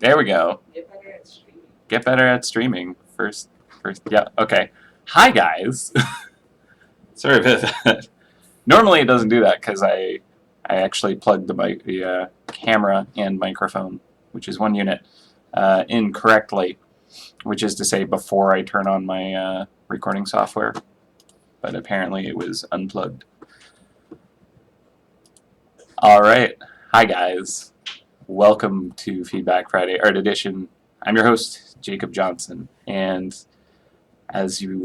There we go. Get better at streaming. Get better at streaming. First, yeah, okay. Hi, guys. Sorry about that. Normally it doesn't do that because I actually plugged the camera and microphone, which is one unit, incorrectly, which is to say before I turn on my recording software. But apparently it was unplugged. All right. Hi, guys. Welcome to Feedback Friday Art Edition. I'm your host, Jacob Johnson, and as you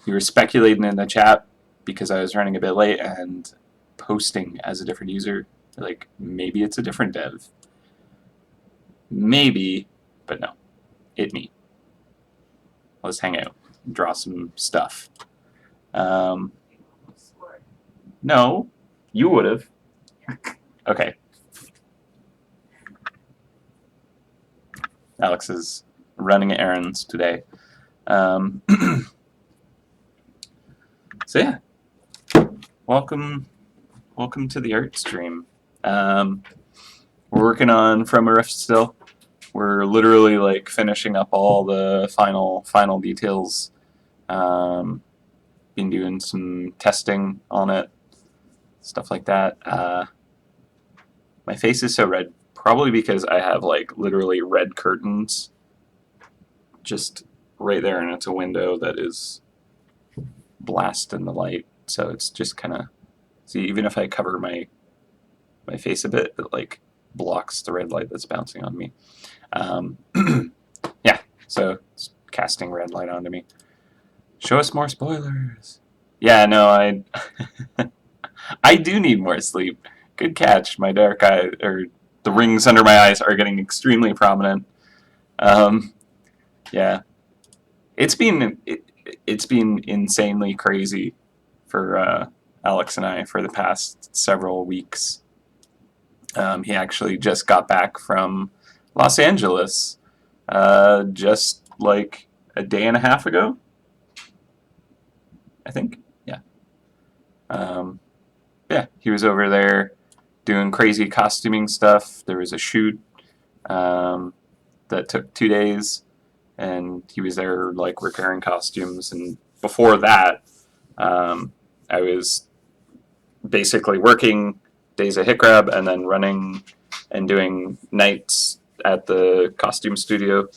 were speculating in the chat because I was running a bit late and posting as a different user, like maybe it's a different dev. Maybe, but no, it me. Let's hang out, draw some stuff. No, you would have. Okay. Alex is running errands today. So yeah, welcome to the art stream. We're working on From a Rift still. We're literally like finishing up all the final details. Been doing some testing on it, stuff like that. My face is so red, probably because I have like literally red curtains just right there, and it's a window that is blasting the light, so it's just kind of, see, even if I cover my face a bit, it like blocks the red light that's bouncing on me. Yeah, so it's casting red light onto me. Show us more spoilers. Yeah, no, I do need more sleep. Good catch. My dark eye, or the rings under my eyes, are getting extremely prominent. Yeah, it's been insanely crazy for Alex and I for the past several weeks. He actually just got back from Los Angeles just like a day and a half ago, I think. Yeah. Yeah, he was over there doing crazy costuming stuff. There was a shoot that took 2 days, and he was there like repairing costumes. And before that, I was basically working days at Hit Grab and then running and doing nights at the costume studio.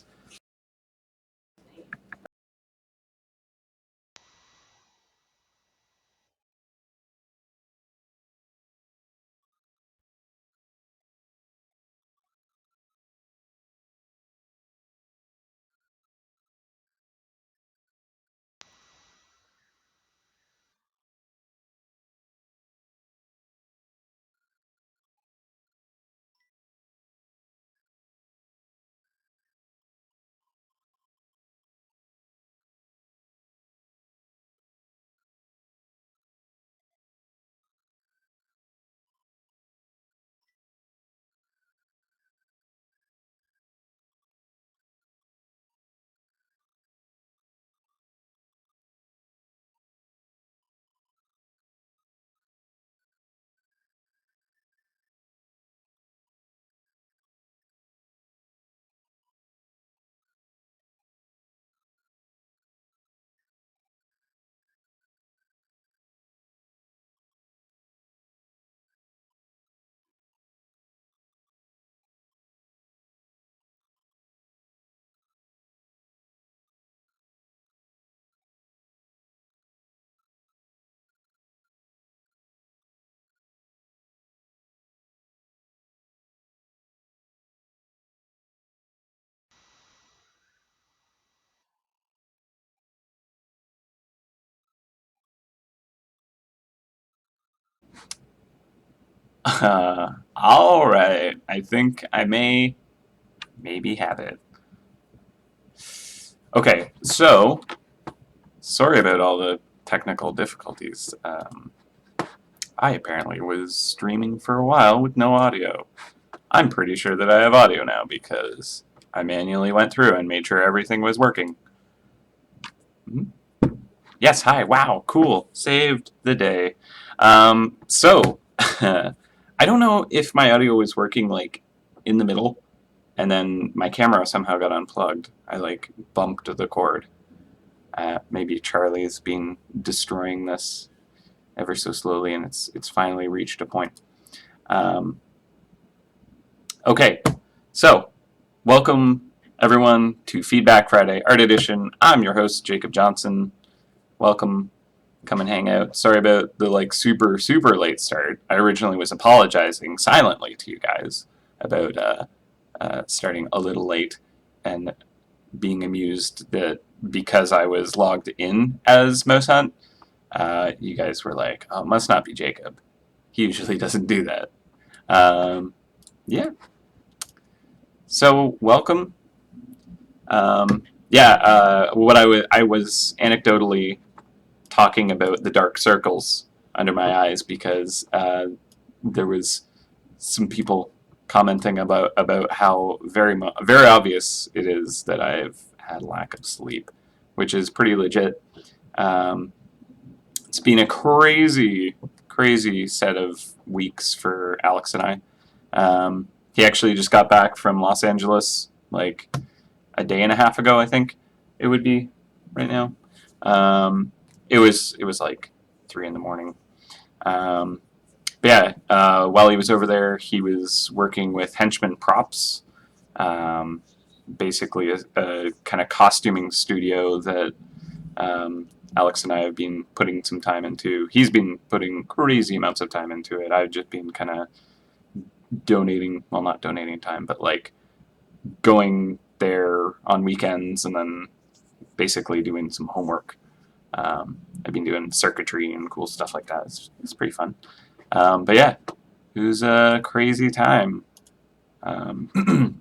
All right, I think I maybe have it. Okay, so sorry about all the technical difficulties. I apparently was streaming for a while with no audio. I'm pretty sure that I have audio now because I manually went through and made sure everything was working. Yes, hi, wow, cool, saved the day. So, I don't know if my audio was working like in the middle and then my camera somehow got unplugged. I like bumped the cord. Maybe Charlie's been destroying this ever so slowly, and it's finally reached a point. Okay, so welcome everyone to Feedback Friday Art Edition. I'm your host, Jacob Johnson. Welcome. Come and hang out. Sorry about the like super late start. I originally was apologizing silently to you guys about starting a little late and being amused that because I was logged in as MouseHunt, you guys were like, "Oh, must not be Jacob. He usually doesn't do that." Yeah. So welcome. What I was anecdotally talking about the dark circles under my eyes because there was some people commenting about how very obvious it is that I've had lack of sleep, which is pretty legit. It's been a crazy set of weeks for Alex and I. He actually just got back from Los Angeles like a day and a half ago, I think it would be right now. It was like 3 a.m. While he was over there, he was working with Henchman Props, basically a kind of costuming studio that Alex and I have been putting some time into. He's been putting crazy amounts of time into it. I've just been kind of donating, well, not donating time, but like going there on weekends and then basically doing some homework. I've been doing circuitry and cool stuff like that. It's pretty fun. But yeah, it was a crazy time.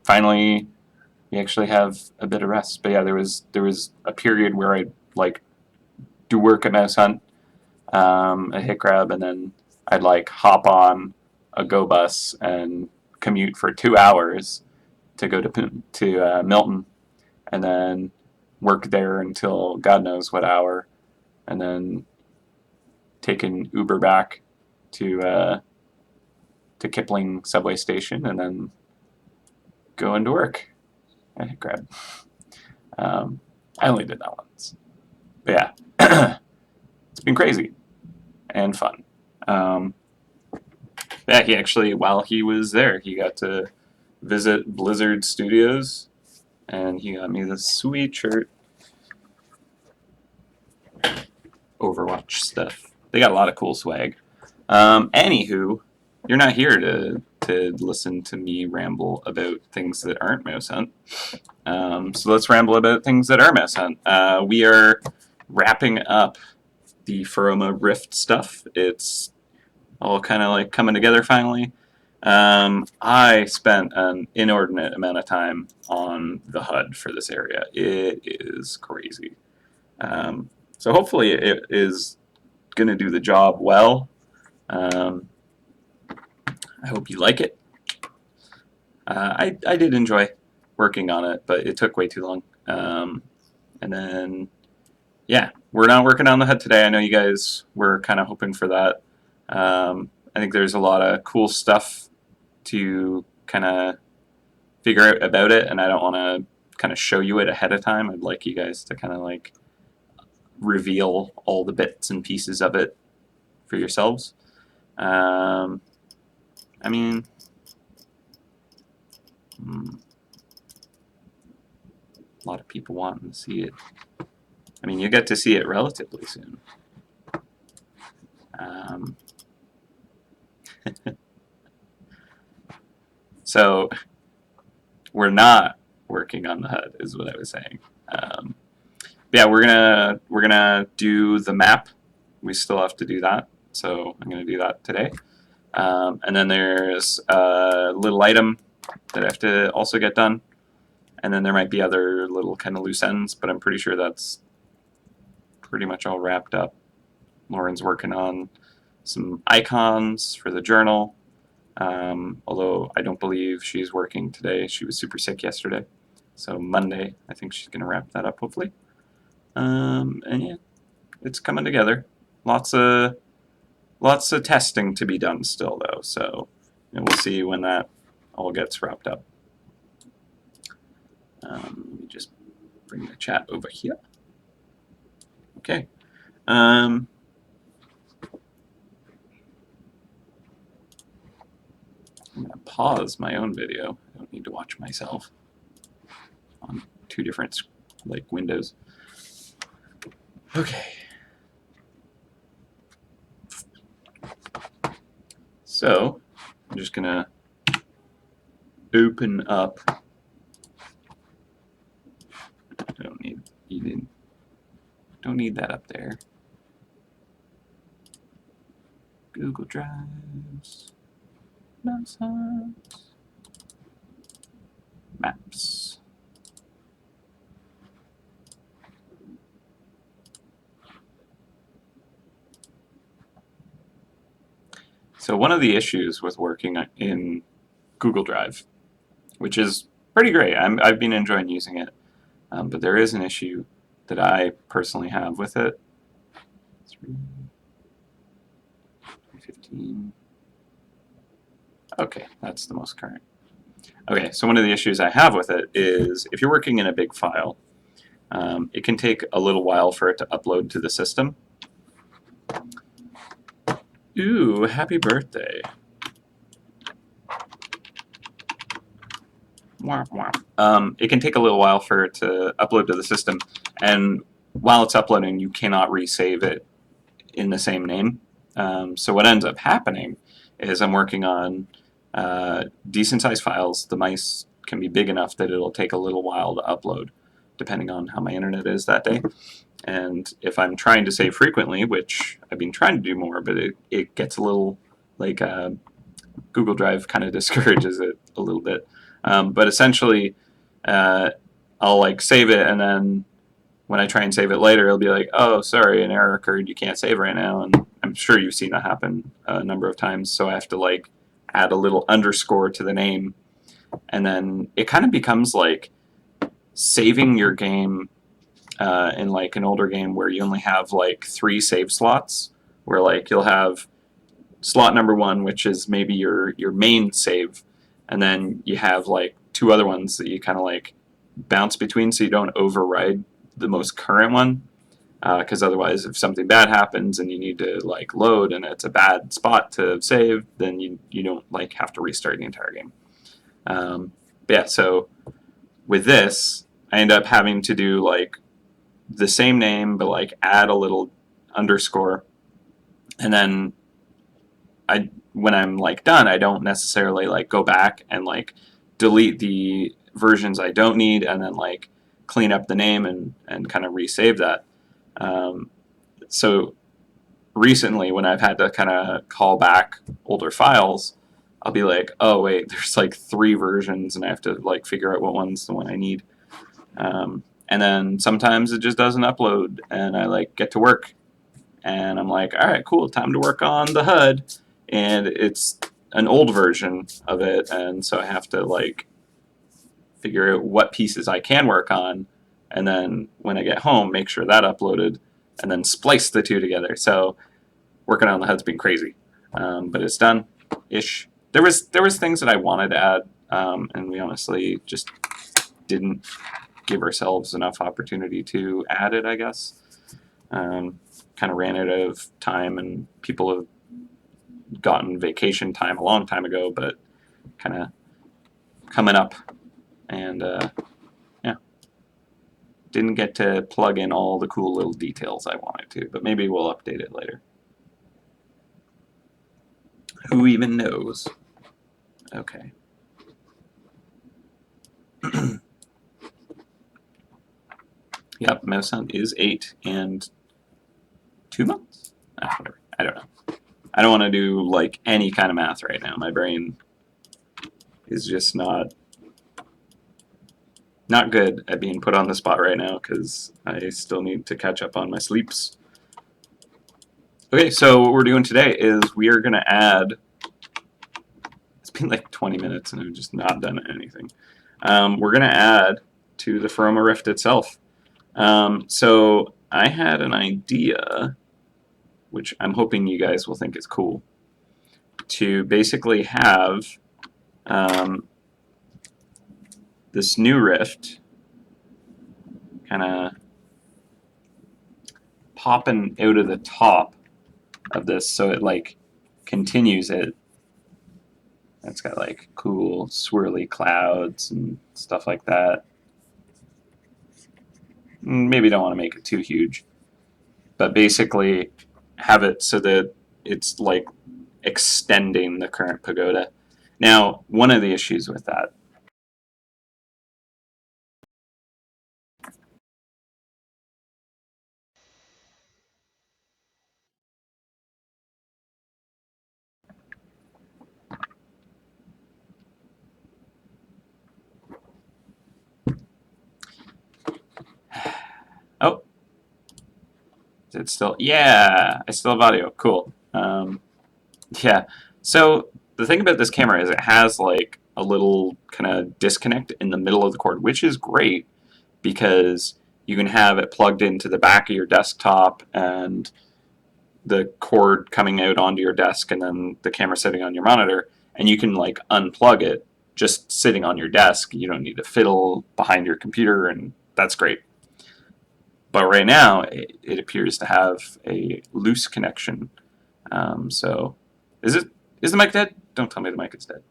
Finally, we actually have a bit of rest. But yeah, there was a period where I'd like do work at MouseHunt, a hit grab, and then I'd like hop on a go bus and commute for 2 hours to go to Milton, and then work there until God knows what hour, and then take an Uber back to Kipling subway station, and then go into work. Grab. I only did that once, but yeah, it's been crazy and fun. Yeah, he actually, while he was there, he got to visit Blizzard Studios, and he got me this sweet shirt. Overwatch stuff. They got a lot of cool swag. Anywho, you're not here to listen to me ramble about things that aren't MouseHunt. So let's ramble about things that are MouseHunt. We are wrapping up the Feroma Rift stuff. It's all kind of like coming together finally. I spent an inordinate amount of time on the HUD for this area. It is crazy. So hopefully it is going to do the job well. I hope you like it. I did enjoy working on it, but it took way too long. And then, yeah, we're not working on the HUD today. I know you guys were kind of hoping for that. I think there's a lot of cool stuff to kind of figure out about it, and I don't want to kind of show you it ahead of time. I'd like you guys to kind of like reveal all the bits and pieces of it for yourselves. I mean, a lot of people wanting to see it. I mean, you get to see it relatively soon. So we're not working on the HUD, is what I was saying. Yeah, we're gonna do the map. We still have to do that, so I'm gonna do that today. And then there's a little item that I have to also get done, and then there might be other little kind of loose ends, but I'm pretty sure that's pretty much all wrapped up. Lauren's working on some icons for the journal, although I don't believe she's working today. She was super sick yesterday, so Monday I think she's gonna wrap that up hopefully. And yeah, it's coming together. Lots of testing to be done still though, so we'll see when that all gets wrapped up. Let me just bring the chat over here. Okay. I'm going to pause my own video. I don't need to watch myself on two different windows. Okay. So I'm just going to open up. Don't need that up there. Google Drives, MouseHunt, Maps. So one of the issues with working in Google Drive, which is pretty great, I've been enjoying using it, but there is an issue that I personally have with it. 315. Okay, that's the most current. Okay, so one of the issues I have with it is if you're working in a big file, it can take a little while for it to upload to the system. Ooh, happy birthday. It can take a little while for it to upload to the system, and while it's uploading, you cannot resave it in the same name. So what ends up happening is I'm working on decent sized files. The mice can be big enough that it'll take a little while to upload, depending on how my internet is that day. And if I'm trying to save frequently, which I've been trying to do more, but it gets a little like Google Drive kind of discourages it a little bit. But essentially, I'll save it, and then when I try and save it later, it'll be like, oh, sorry, an error occurred, you can't save right now. And I'm sure you've seen that happen a number of times. So I have to add a little underscore to the name, and then it kind of becomes like saving your game in an older game where you only have 3 save slots, where you'll have slot number 1, which is maybe your main save, and then you have 2 other ones that you kind of bounce between so you don't override the most current one, because otherwise if something bad happens and you need to load and it's a bad spot to save, then you don't have to restart the entire game. Yeah, so with this I end up having to do the same name but add a little underscore, and then when I'm done, I don't necessarily go back and delete the versions I don't need and then clean up the name and kind of resave that. So recently, when I've had to kind of call back older files, I'll be like, oh wait, there's 3 versions, and I have to figure out what one's the one I need. And then sometimes it just doesn't upload, and I get to work, and I'm like, all right, cool, time to work on the HUD, and it's an old version of it, and so I have to figure out what pieces I can work on, and then when I get home, make sure that uploaded, and then splice the 2 together. So working on the HUD's been crazy, but it's done-ish. There was things that I wanted to add, and we honestly just didn't give ourselves enough opportunity to add it, I guess. Kind of ran out of time, and people have gotten vacation time a long time ago, but kind of coming up, and yeah, didn't get to plug in all the cool little details I wanted to, but maybe we'll update it later. Who even knows? Okay. Yep, MouseHunt is 8 and 2 months? Whatever. I don't know. I don't want to do any kind of math right now. My brain is just not good at being put on the spot right now because I still need to catch up on my sleeps. Okay, so what we're doing today is we are going to add, it's been 20 minutes and I've just not done anything. We're going to add to the Feroma Rift itself. So I had an idea, which I'm hoping you guys will think is cool, to basically have this new Rift kind of popping out of the top of this, so it like continues it. It's got like cool swirly clouds and stuff like that. Maybe don't want to make it too huge, but basically have it so that it's like extending the current pagoda. Now, one of the issues with that oh, is it still? Yeah, I still have audio. Cool. Yeah. So the thing about this camera is it has like a little kind of disconnect in the middle of the cord, which is great because you can have it plugged into the back of your desktop and the cord coming out onto your desk and then the camera sitting on your monitor, and you can like unplug it just sitting on your desk. You don't need to fiddle behind your computer, and that's great. But right now, it appears to have a loose connection. So, is the mic dead? Don't tell me the mic is dead.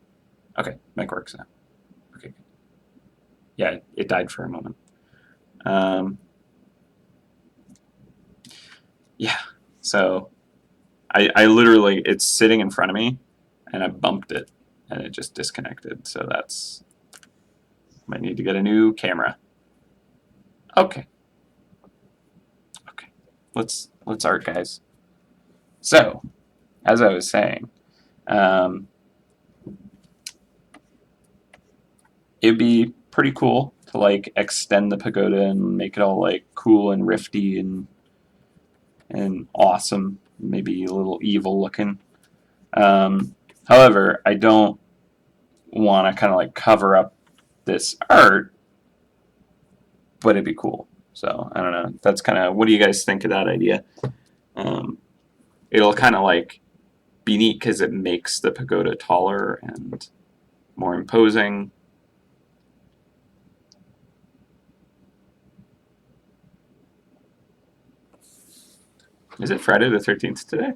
Okay, mic works now. Okay, yeah, it died for a moment. Yeah, so I literally, it's sitting in front of me, and I bumped it, and it just disconnected. So that's, might need to get a new camera. Okay, okay, let's art, guys. So, as I was saying, um, it'd be pretty cool to like extend the pagoda and make it all like cool and rifty and awesome, maybe a little evil looking. However, I don't want to kind of like cover up this art, but it'd be cool. So I don't know. That's kind of, what do you guys think of that idea? Um, it'll kind of like be neat because it makes the pagoda taller and more imposing. Is it Friday the 13th today?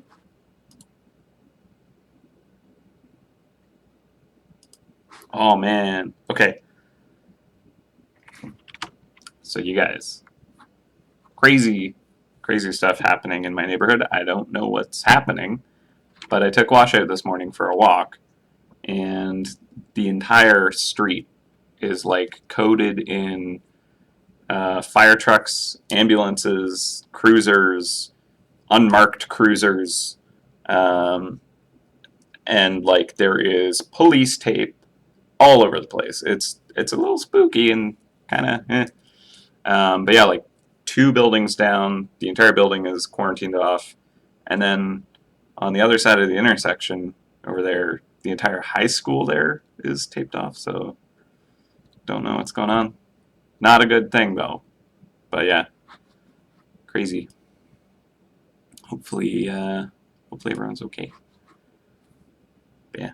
Oh man. Okay. So you guys, crazy, crazy stuff happening in my neighborhood. I don't know what's happening, but I took Washout this morning for a walk, and the entire street is like coated in fire trucks, ambulances, cruisers, unmarked cruisers, um, and like there is police tape all over the place. It's a little spooky and kind of but yeah, like 2 buildings down, the entire building is quarantined off, and then on the other side of the intersection over there, the entire high school there is taped off. So don't know what's going on. Not a good thing though. But yeah, crazy. Hopefully, hopefully everyone's okay. But yeah,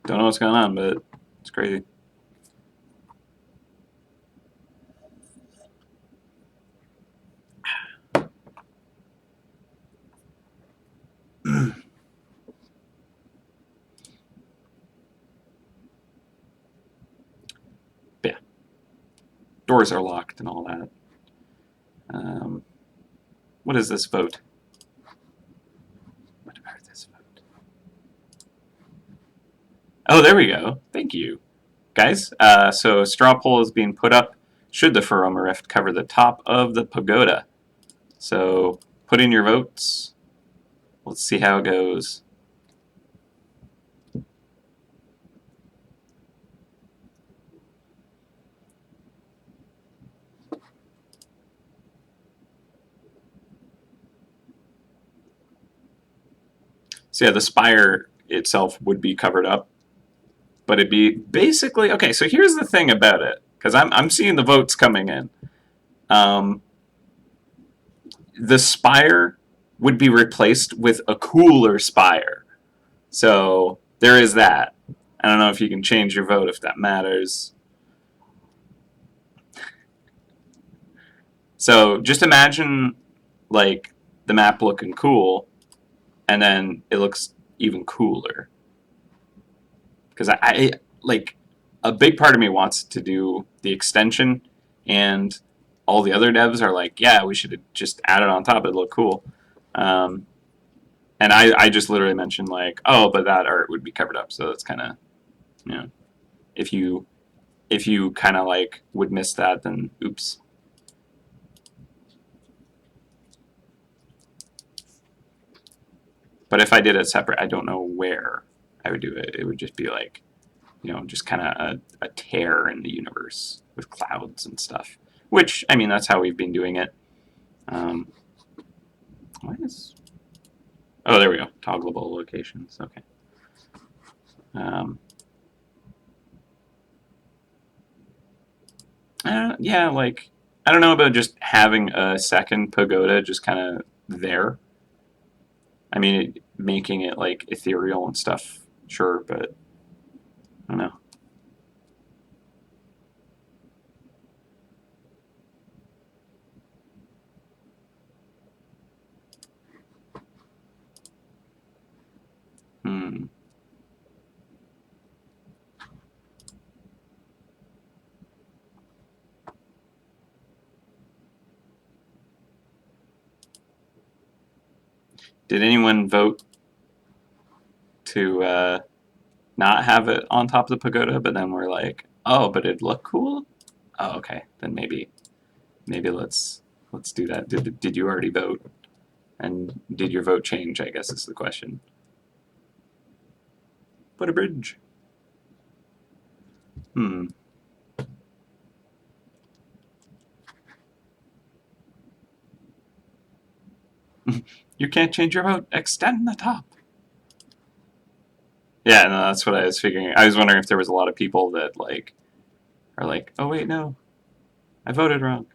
don't know what's going on, but it's crazy. But yeah, doors are locked and all that. What is this vote? What about this vote? Oh, there we go. Thank you, guys. So a straw poll is being put up. Should the Faroma Rift cover the top of the pagoda? So put in your votes. Let's see how it goes. So yeah, the spire itself would be covered up, but it'd be basically, okay, so here's the thing about it, because I'm seeing the votes coming in. The spire would be replaced with a cooler spire. So there is that. I don't know if you can change your vote if that matters. So just imagine like the map looking cool, and then it looks even cooler. Because I like a big part of me wants to do the extension, and all the other devs are like, yeah, we should just add it on top. It'd look cool. Um, and I just literally mentioned like, oh, but that art would be covered up, so that's kind of, you know, if you kind of like would miss that, then oops. But if I did it separate, I don't know where I would do it. It would just be like, just kind of a tear in the universe with clouds and stuff. Which, I mean, that's how we've been doing it. Um, why is... Oh, there we go. Toggleable locations. Okay. Um, yeah, like, I don't know about just having a second pagoda just kind of there. I mean, making it, like, ethereal and stuff, sure, but I don't know. Hmm. Did anyone vote to not have it on top of the pagoda, but then we're like, oh, but it'd look cool? Oh, okay. Then maybe let's do that. Did you already vote? And did your vote change, I guess is the question. Put a bridge. Hmm. You can't change your vote. Extend the top. Yeah, no, that's what I was figuring. I was wondering if there was a lot of people that like are like, oh wait, no, I voted wrong.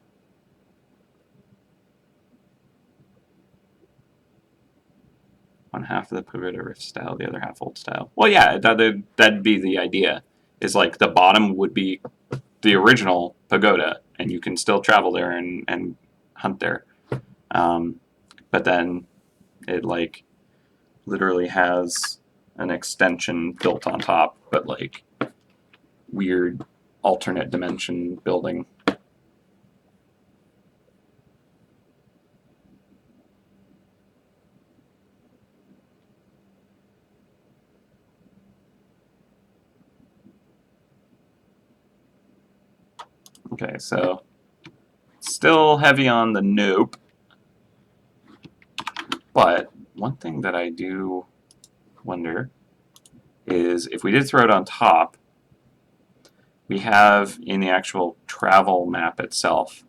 One half of the pagoda riff style, the other half old style. Well, yeah, that'd be the idea. Is like the bottom would be the original pagoda, and you can still travel there and hunt there. Um, but then it like literally has an extension built on top, but like weird alternate dimension building. Okay, so still heavy on the nope, but one thing that I do wonder is if we did throw it on top, we have in the actual travel map itself.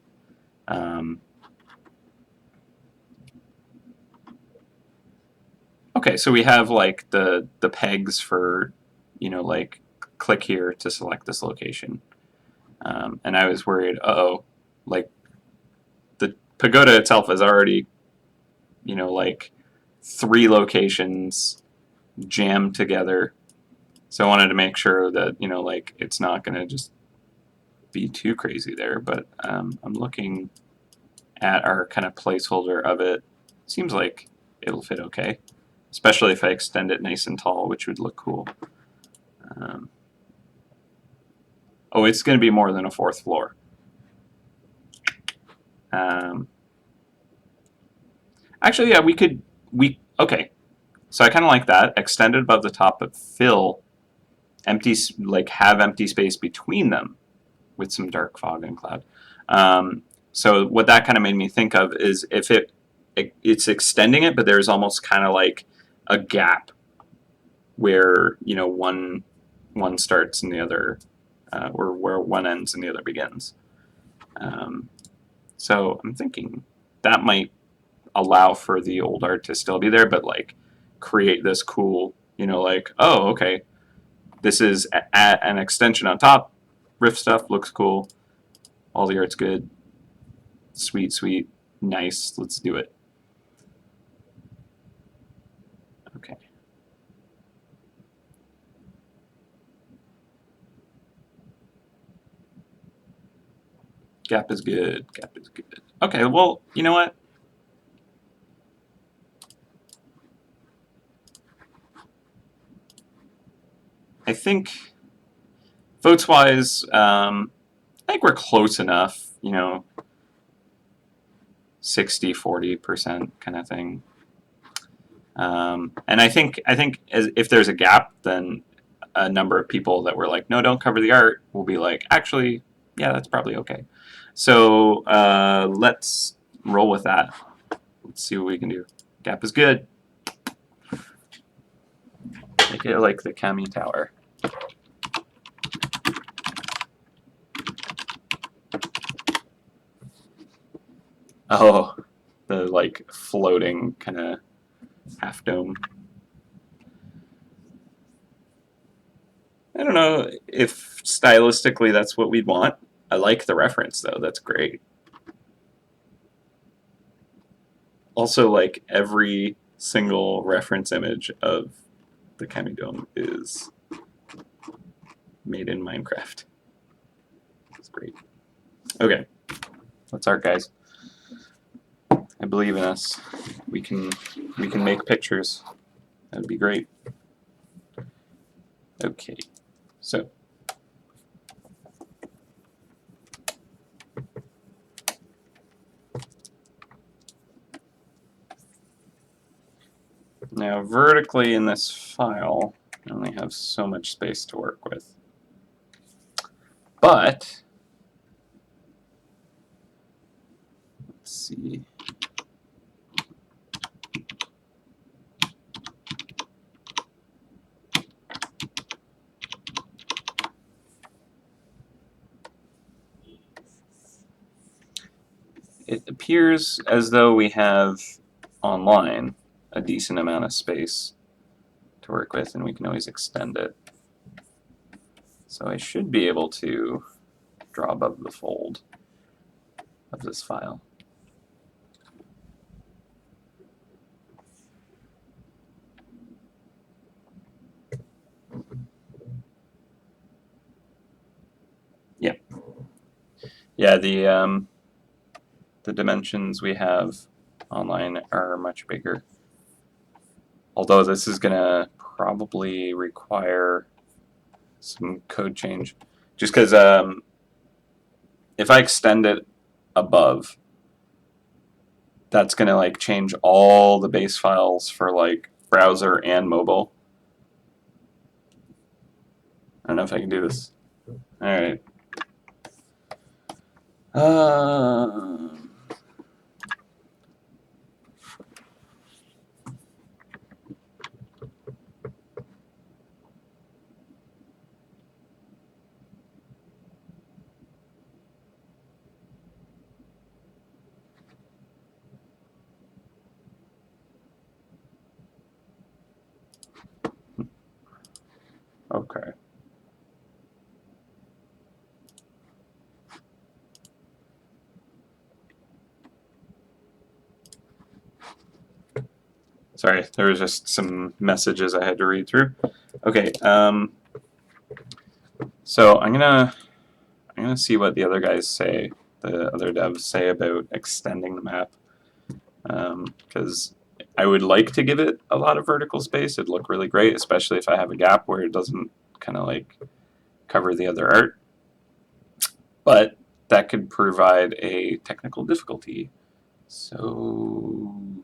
Okay, so we have like the pegs for, like click here to select this location. And I was worried, oh, like the pagoda itself is already, like 3 locations jammed together. So I wanted to make sure that, like it's not going to just be too crazy there. But I'm looking at our kind of placeholder of it. Seems like it'll fit okay, especially if I extend it nice and tall, which would look cool. Um, oh, it's going to be more than a 4th floor. Um, actually, yeah, okay. So I kind of like that. Extend it above the top, but fill empty, like have empty space between them with some dark fog and cloud. So what that kind of made me think of is if it's extending it, but there's almost kind of like a gap where one starts and the other, or where one ends and the other begins. So I'm thinking that might allow for the old art to still be there, but like create this cool, like, oh, okay, this is an extension on top. Riff stuff looks cool. All the art's good. Sweet, sweet, nice. Let's do it. Okay. Gap is good. Gap is good. Okay, well, you know what? I think votes-wise, I think we're close enough, you know, 60, 40% kind of thing. And I think if there's a gap, then a number of people that were like, no, don't cover the art, will be like, actually, yeah, that's probably okay. So let's roll with that. Let's see what we can do. Gap is good. Make it like the Kami Tower. Oh, the like floating kind of half dome. I don't know if stylistically that's what we'd want. I like the reference though, that's great. Also, like every single reference image of the Kami Dome is made in Minecraft. It's great. Okay, that's art, guys. I believe in us. We can make pictures. That would be great. Okay, so now vertically in this file, I only have so much space to work with. But let's see. It appears as though we have online a decent amount of space to work with, and we can always extend it. So I should be able to draw above the fold of this file. Yeah. Yeah, the dimensions we have online are much bigger. Although this is going to probably require some code change. Just because if I extend it above, that's going to like change all the base files for like browser and mobile. I don't know if I can do this. All right. Okay. Sorry, there was just some messages I had to read through. Okay, so I'm gonna see what the other guys say, the other devs say about extending the map, because I would like to give it a lot of vertical space. It'd look really great, especially if I have a gap where it doesn't kind of like cover the other art. But that could provide a technical difficulty. So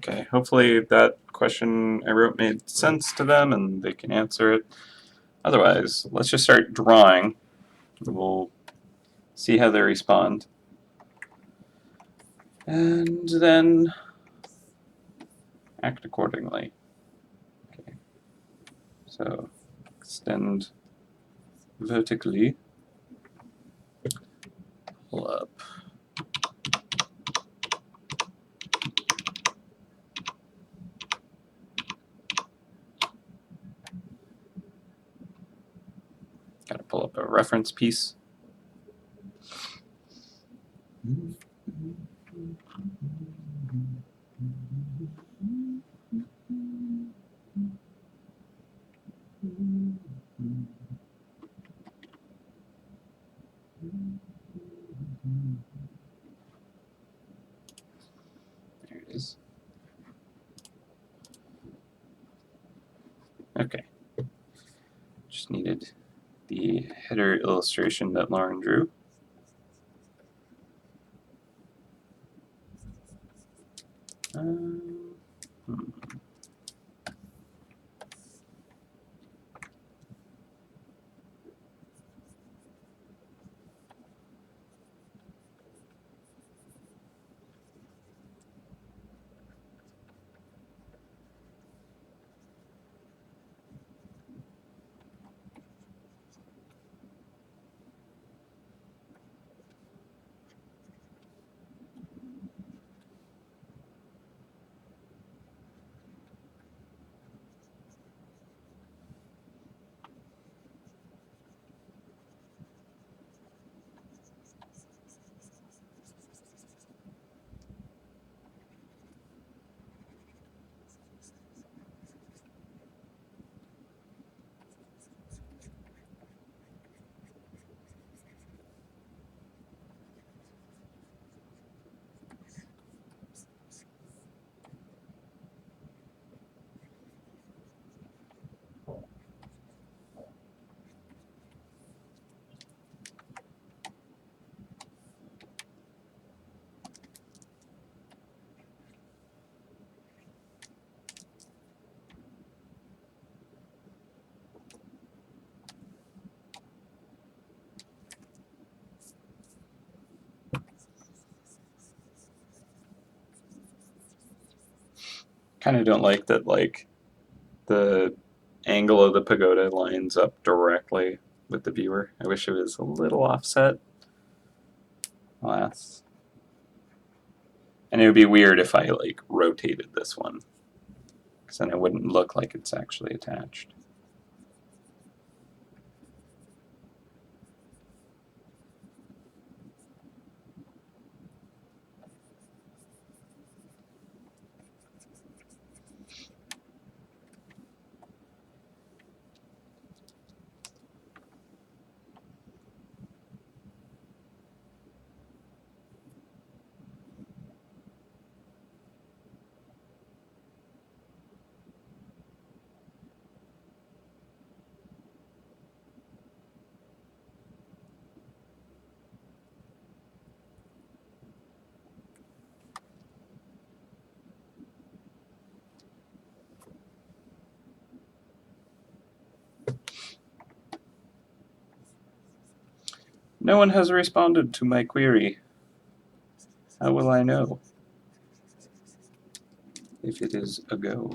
Okay, hopefully that question I wrote made sense to them and they can answer it. Otherwise, let's just start drawing. We'll see how they respond. And then act accordingly. Okay. So extend vertically, pull up. Got to pull up a reference piece. There it is. Okay. Just needed the header illustration that Lauren drew. Hmm. Kind of don't like that, like, the angle of the pagoda lines up directly with the viewer. I wish it was a little offset. Alas. And it would be weird if I, like, rotated this one, because then it wouldn't look like it's actually attached. No one has responded to my query. How will I know if it is a go?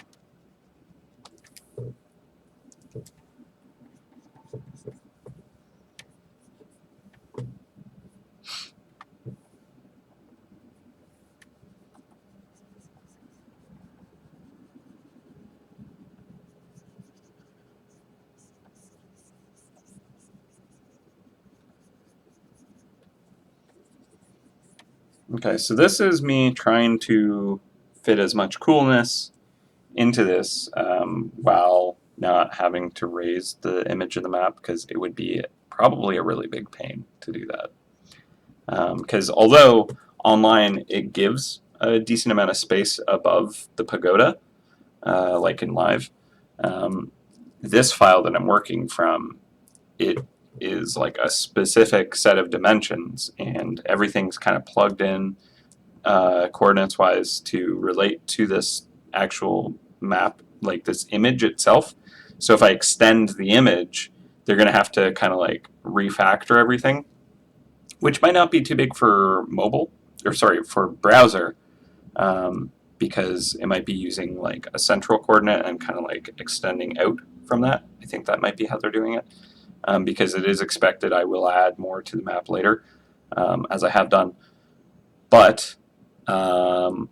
Okay, so this is me trying to fit as much coolness into this while not having to raise the image of the map, because it would be probably a really big pain to do that. Because although online it gives a decent amount of space above the pagoda, like in live, this file that I'm working from, it is like a specific set of dimensions, and everything's kind of plugged in coordinates wise to relate to this actual map, like this image itself. So if I extend the image, they're going to have to kind of like refactor everything, which might not be too big for mobile, or sorry, for browser, because it might be using like a central coordinate and kind of like extending out from that. I think that might be how they're doing it, because it is expected I will add more to the map later, as I have done. But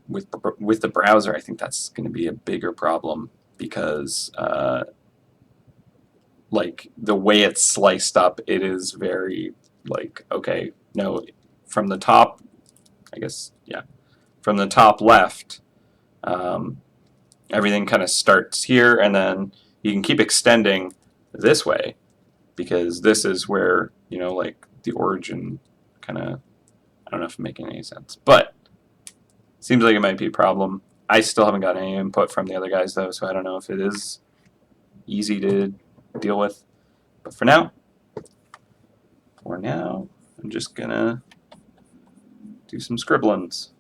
with the browser, I think that's going to be a bigger problem because like the way it's sliced up, it is very like, okay, no, from the top, I guess, yeah, from the top left, um, everything kind of starts here, and then you can keep extending this way because this is where, you know, like the origin kind of, I don't know if I'm making any sense, but seems like it might be a problem. I still haven't got any input from the other guys though, so I don't know if it is easy to deal with. But for now, I'm just gonna do some scribblings.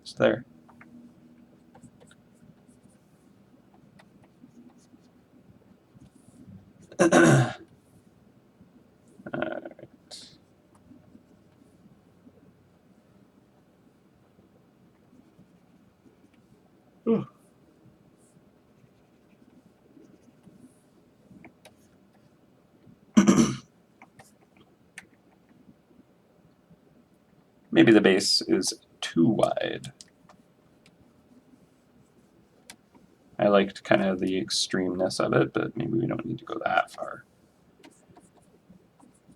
Just there. Alright. Maybe the base is too wide. I liked kind of the extremeness of it, but maybe we don't need to go that far.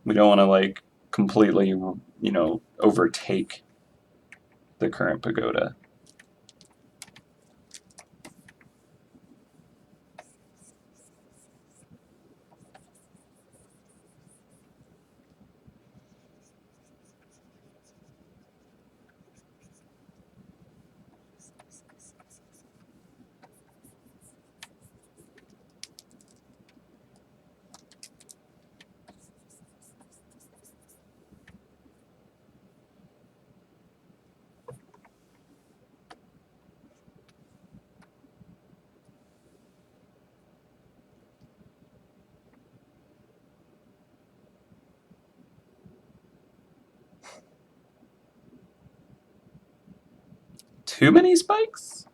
We don't want to like completely, you know, overtake the current pagoda. Too many spikes?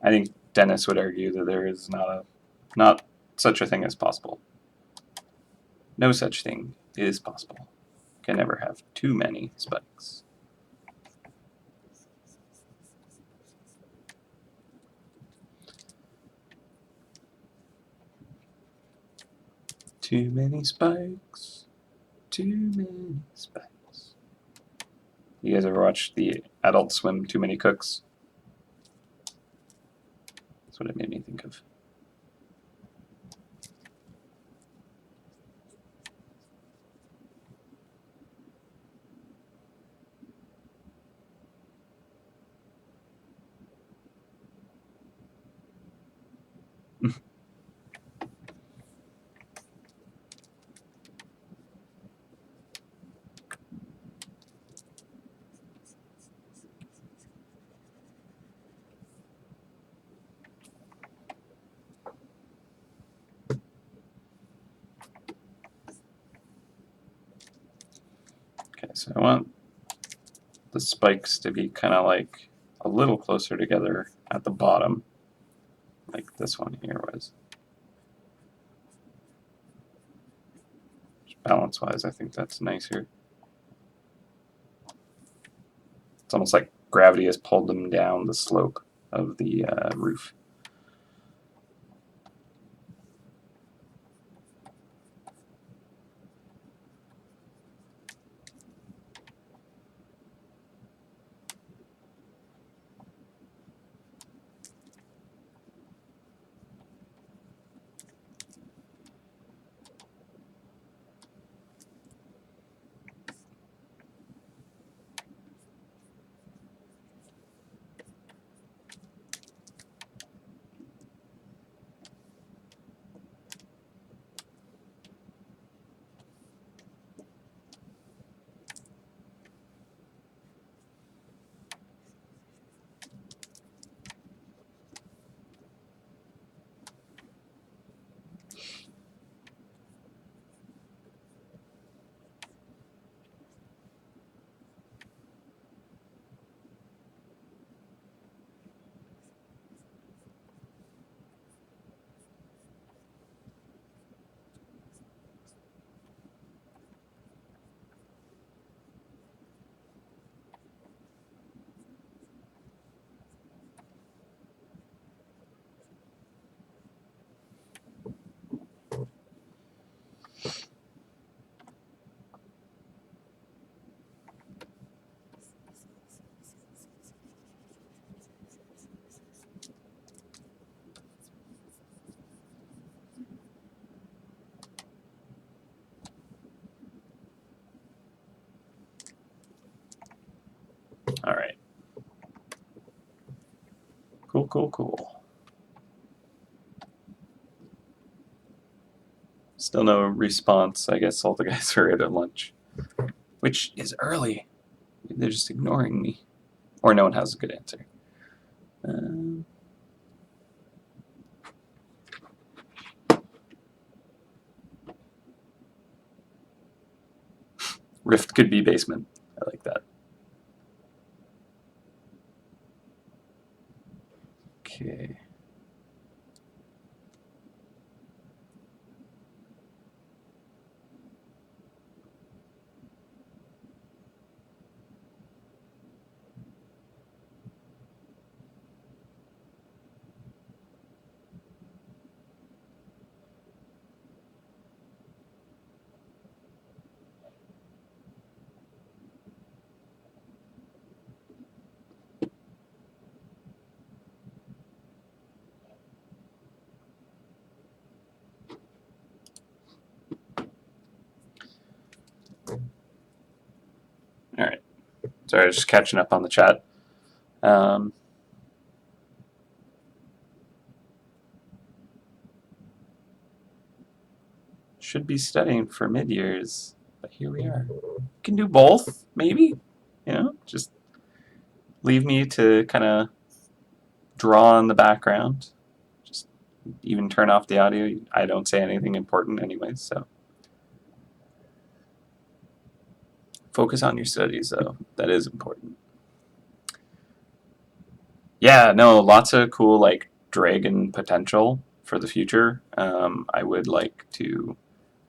I think Dennis would argue that there is not such a thing as possible. No such thing is possible. Can never have too many spikes. Too many spikes. Too many spikes. You guys ever watch the Adult Swim Too Many Cooks? That's what it made me think of. Okay, so I want the spikes to be kind of like a little closer together at the bottom, like this one here was. Balance-wise, I think that's nicer. It's almost like gravity has pulled them down the slope of the roof. Cool, cool, cool. Still no response. I guess all the guys are out at lunch, which is early. They're just ignoring me. Or no one has a good answer. Rift could be basement. I like that. Okay. All right. Sorry, I was just catching up on the chat. Should be studying for mid-years, but here we are. Can do both, maybe. You know, just leave me to kind of draw in the background. Just even turn off the audio. I don't say anything important anyway, so. Focus on your studies, though. That is important. Yeah, no, lots of cool, like, dragon potential for the future. I would like to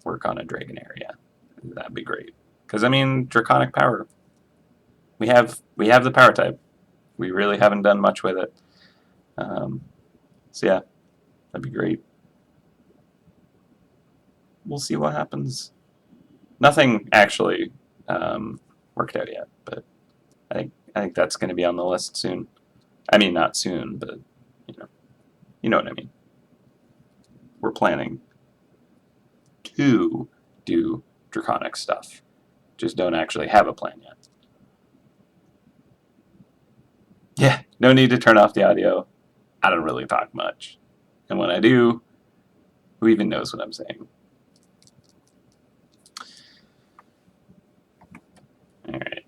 work on a dragon area. That'd be great. Because, I mean, draconic power. We have the power type. We really haven't done much with it. So, yeah, that'd be great. We'll see what happens. Nothing actually worked out yet, but I think that's going to be on the list soon. I mean, not soon, but you know what I mean. We're planning to do draconic stuff. Just don't actually have a plan yet. Yeah, no need to turn off the audio. I don't really talk much. And when I do, who even knows what I'm saying? All right.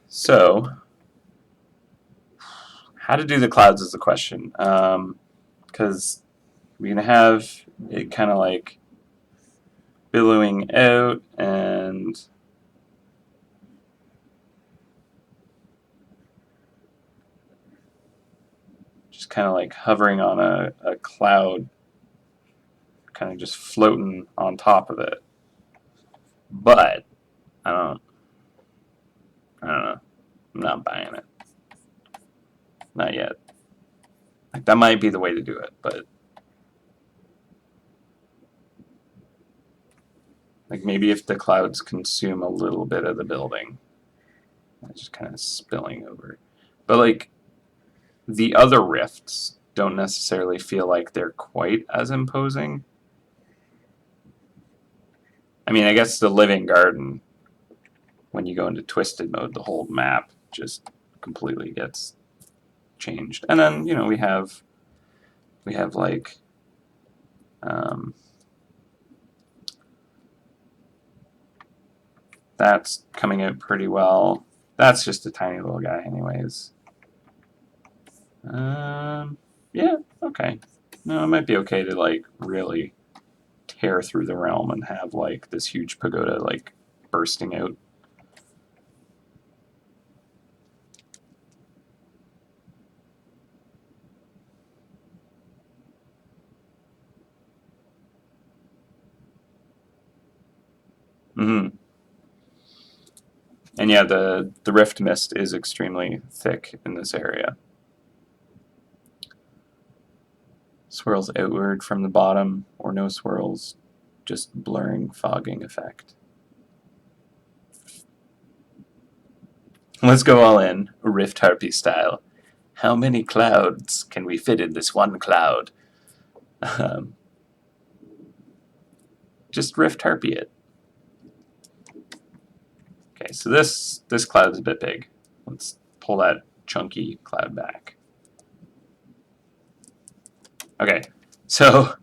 So, how to do the clouds is the question. Because we're going to have it kind of like billowing out and just kind of like hovering on a cloud, kind of just floating on top of it. But I don't know. I'm not buying it. Not yet. Like, that might be the way to do it, but like maybe if the clouds consume a little bit of the building, just kind of spilling over. But like the other rifts don't necessarily feel like they're quite as imposing. I mean, I guess the living garden, when you go into twisted mode, the whole map just completely gets changed. And then, you know, we have like that's coming out pretty well. That's just a tiny little guy anyways. Yeah, okay. No, it might be okay to like really tear through the realm and have like this huge pagoda like bursting out. Mm-hmm. And yeah, the rift mist is extremely thick in this area. Swirls outward from the bottom, or no swirls, just blurring, fogging effect. Let's go all in, Rift Harpy style. How many clouds can we fit in this one cloud? Just Rift Harpy it. Okay, so this cloud is a bit big. Let's pull that chunky cloud back. Okay, so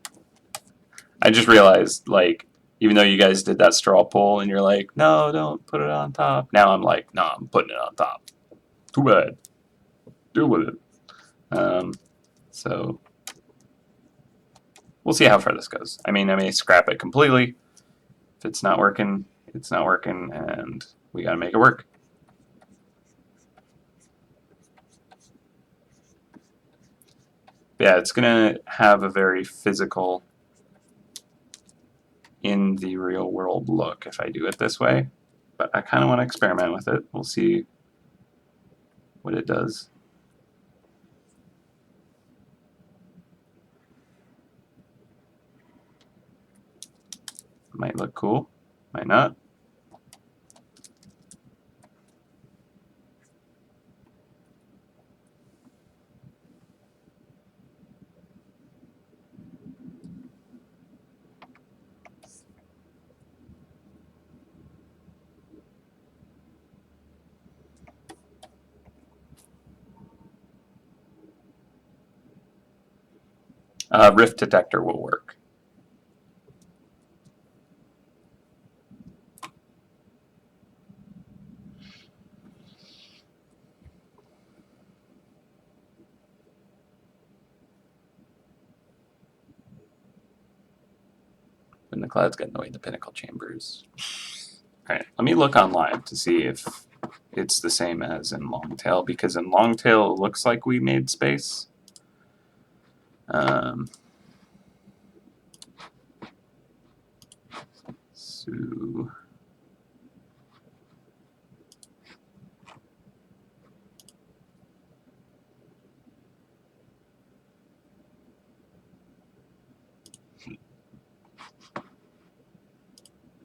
I just realized, like, even though you guys did that straw poll and you're like, no, don't put it on top. Now I'm like, no, I'm putting it on top. Too bad. Deal with it. So we'll see how far this goes. I mean, I may scrap it completely. If it's not working, it's not working, and we got to make it work. Yeah, it's going to have a very physical, in the real world look if I do it this way. But I kind of want to experiment with it. We'll see what it does. Might look cool, might not. Rift detector will work. When the clouds get in the way, the pinnacle chambers. All right, let me look online to see if it's the same as in Longtail, because in Longtail it looks like we made space. So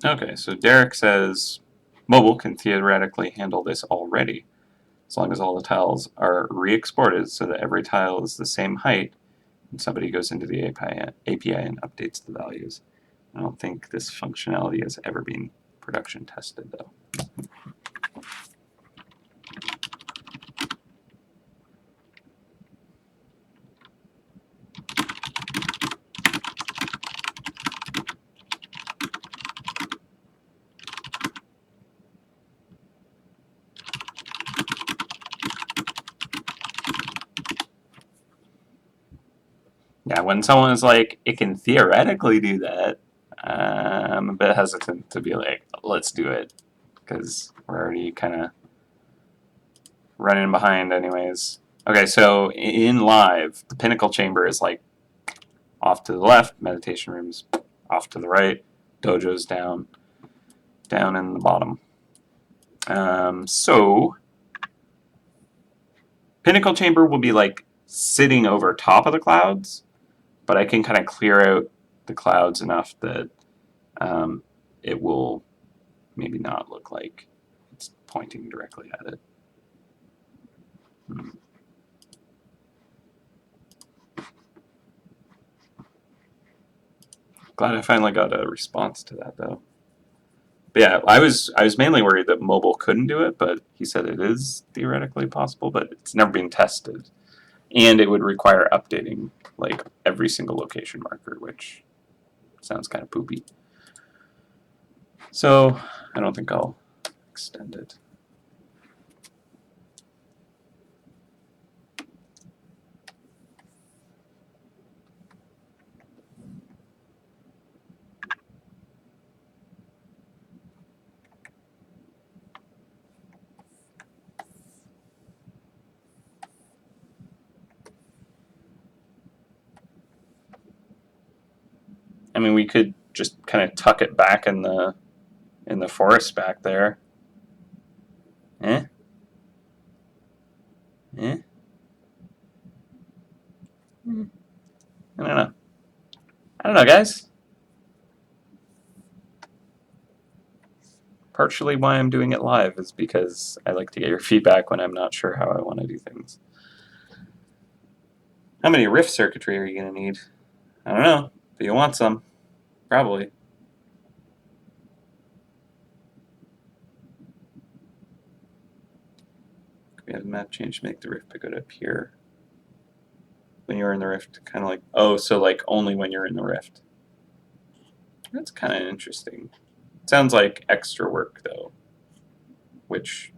okay, so Derek says mobile can theoretically handle this already, as long as all the tiles are re-exported so that every tile is the same height, and somebody goes into the API and updates the values. I don't think this functionality has ever been production tested, though. Yeah, when someone is like, it can theoretically do that, I'm a bit hesitant to be like, let's do it, because we're already kind of running behind anyways. Okay, so in live, the pinnacle chamber is like off to the left, meditation rooms off to the right, dojo's down in the bottom. So pinnacle chamber will be like sitting over top of the clouds, but I can kind of clear out the clouds enough that it will maybe not look like it's pointing directly at it. Glad I finally got a response to that, though. But yeah, I was mainly worried that mobile couldn't do it, but he said it is theoretically possible, but it's never been tested, and it would require updating like every single location marker, which sounds kind of poopy. So I don't think I'll extend it. I mean, we could just kind of tuck it back in the forest back there. Eh? Eh? I don't know. I don't know, guys. Partially why I'm doing it live is because I like to get your feedback when I'm not sure how I want to do things. How many rift circuitry are you going to need? I don't know, but you want some. Probably. We have the map change to make the rift pagoda appear. when you were in the rift? Kind of like, oh, so like only when you're in the rift. That's kind of interesting. Sounds like extra work though, which,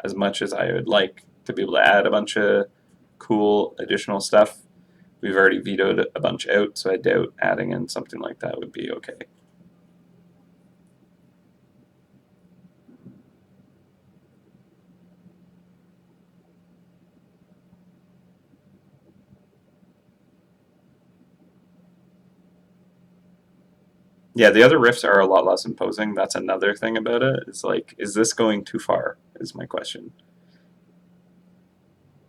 as much as I would like to be able to add a bunch of cool additional stuff, we've already vetoed a bunch out, so I doubt adding in something like that would be okay. Yeah, the other rifts are a lot less imposing. That's another thing about it. It's like, is this going too far? Is my question.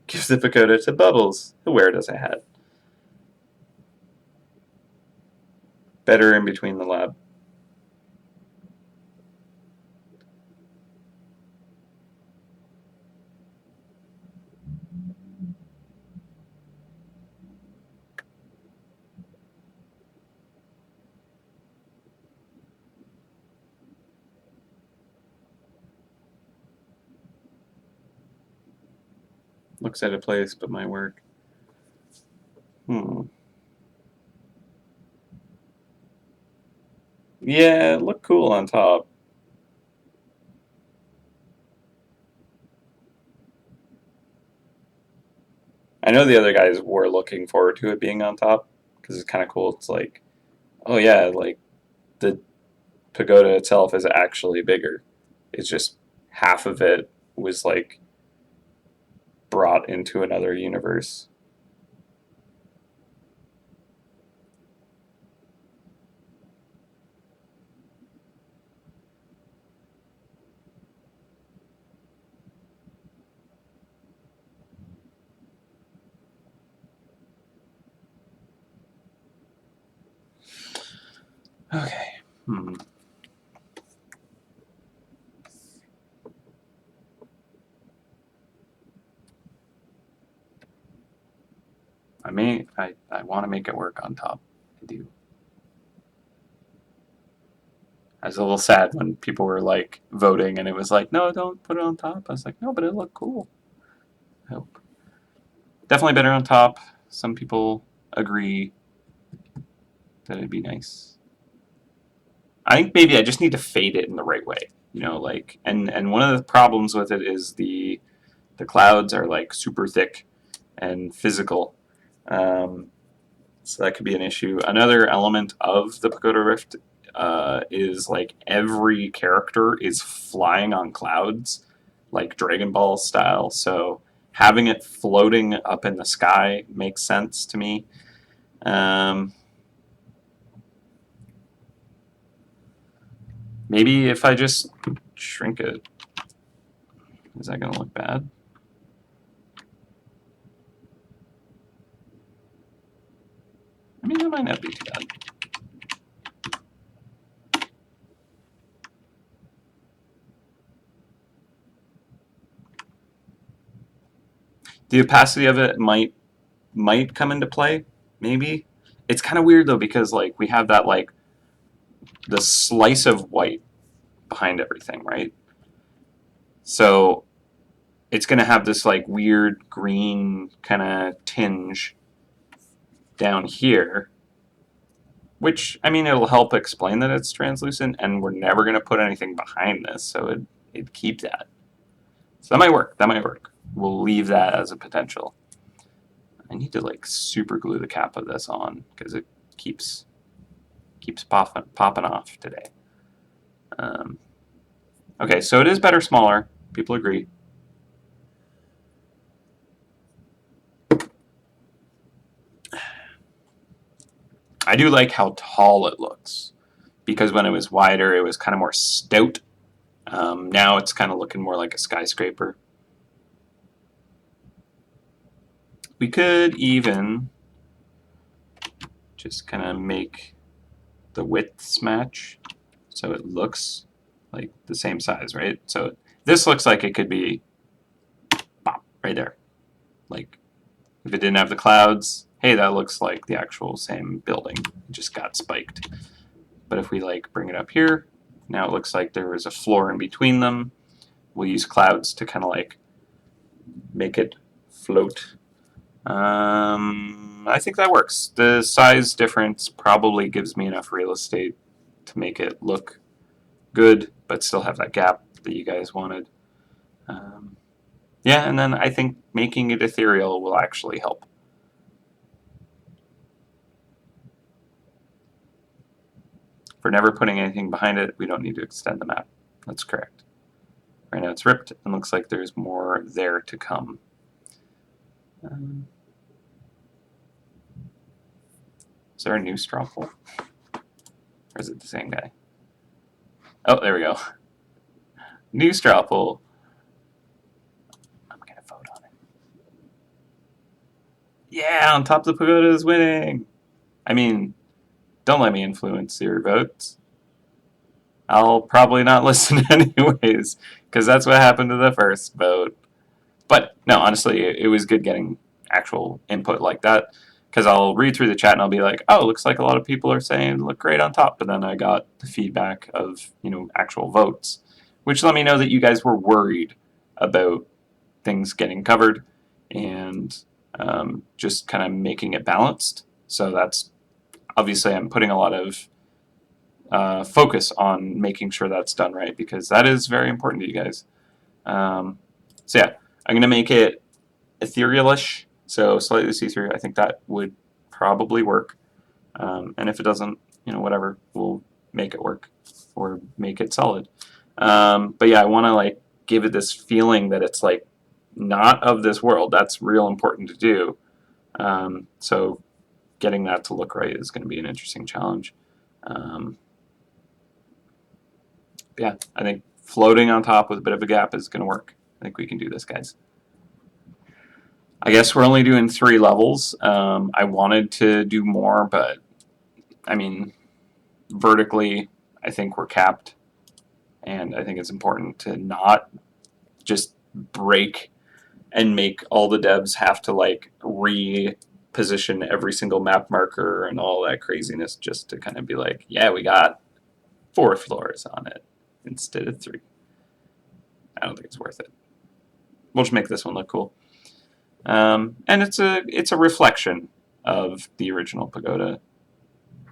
Gives the pagoda to Bubbles, who wears it as a hat. Better in between the lab. Looks out of place, but might work. Yeah, it looked cool on top. I know the other guys were looking forward to it being on top because it's kind of cool. It's like, oh yeah, like the pagoda itself is actually bigger. It's just half of it was like brought into another universe. Okay. I want to make it work on top. I do. I was a little sad when people were like voting and it was like, no, don't put it on top. I was like, no, but it looked cool. I hope. Definitely better on top. Some people agree that it'd be nice. I think maybe I just need to fade it in the right way. You know, like and one of the problems with it is the clouds are like super thick and physical. Um, so that could be an issue. Another element of the Pagoda Rift is like every character is flying on clouds, like Dragon Ball style. So having it floating up in the sky makes sense to me. Um, maybe if I just shrink it, is that going to look bad? I mean, that might not be too bad. The opacity of it might come into play. Maybe it's kind of weird though because like we have that like the slice of white behind everything, right? So it's going to have this like weird green kind of tinge down here, which I mean it'll help explain that it's translucent, and we're never going to put anything behind this, so it'd keep that. So that might work. That might work. We'll leave that as a potential. I need to like super glue the cap of this on because it keeps popping off today. Okay, so it is better smaller. People agree. I do like how tall it looks because when it was wider, it was kind of more stout. Now it's kind of looking more like a skyscraper. We could even just kind of make the widths match so it looks like the same size, right? So this looks like it could be pop right there. Like if it didn't have the clouds, hey, that looks like the actual same building. It just got spiked. But if we like bring it up here, now it looks like there is a floor in between them. We'll use clouds to kind of like make it float. I think that works. The size difference probably gives me enough real estate to make it look good, but still have that gap that you guys wanted. Yeah, and then I think making it ethereal will actually help. For never putting anything behind it, we don't need to extend the map. That's correct. Right now it's ripped and looks like there's more there to come. Is there a new straw poll? Or is it the same guy? Oh, there we go. New straw poll. I'm going to vote on it. Yeah, on top of the pagoda is winning. I mean, don't let me influence your votes. I'll probably not listen anyways, because that's what happened to the first vote. But no, honestly, it was good getting actual input like that, because I'll read through the chat and I'll be like, oh, looks like a lot of people are saying look great on top, but then I got the feedback of actual votes, which let me know that you guys were worried about things getting covered and just kind of making it balanced. So that's obviously I'm putting a lot of focus on making sure that's done right, because that is very important to you guys. So yeah, I'm going to make it ethereal-ish, so slightly see-through. I think that would probably work. And if it doesn't, whatever, we'll make it work or make it solid. But yeah, I want to like give it this feeling that it's like not of this world. That's real important to do. So getting that to look right is going to be an interesting challenge. Yeah, I think floating on top with a bit of a gap is going to work. I think we can do this, guys. I guess we're only doing 3 levels. I wanted to do more, but I mean, vertically, I think we're capped. And I think it's important to not just break and make all the devs have to like reposition every single map marker and all that craziness just to kind of be like, yeah, we got 4 floors on it instead of 3. I don't think it's worth it. We'll just make this one look cool. And it's a reflection of the original pagoda.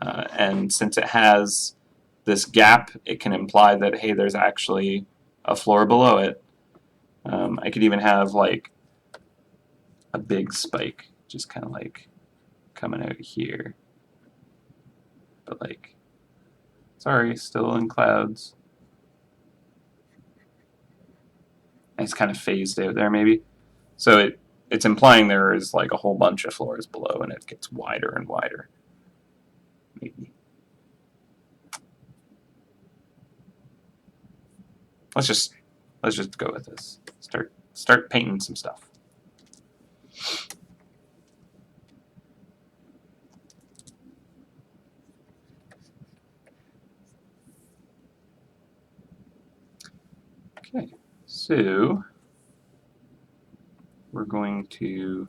And since it has this gap, it can imply that, hey, there's actually a floor below it. I could even have like a big spike just kind of like coming out here. But like, sorry, still in clouds. And it's kind of phased out there maybe. So it's implying there is like a whole bunch of floors below and it gets wider and wider. Maybe. Let's just go with this. Start painting some stuff. Okay, so we're going to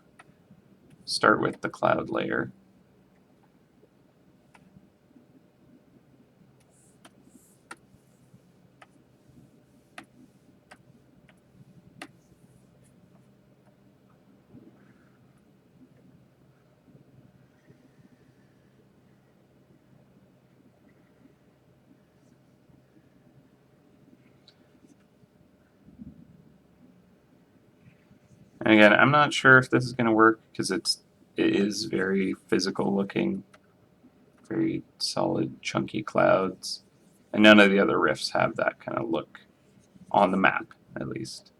start with the cloud layer. And again, I'm not sure if this is going to work because it is very physical looking, very solid, chunky clouds, and none of the other rifts have that kind of look on the map, at least.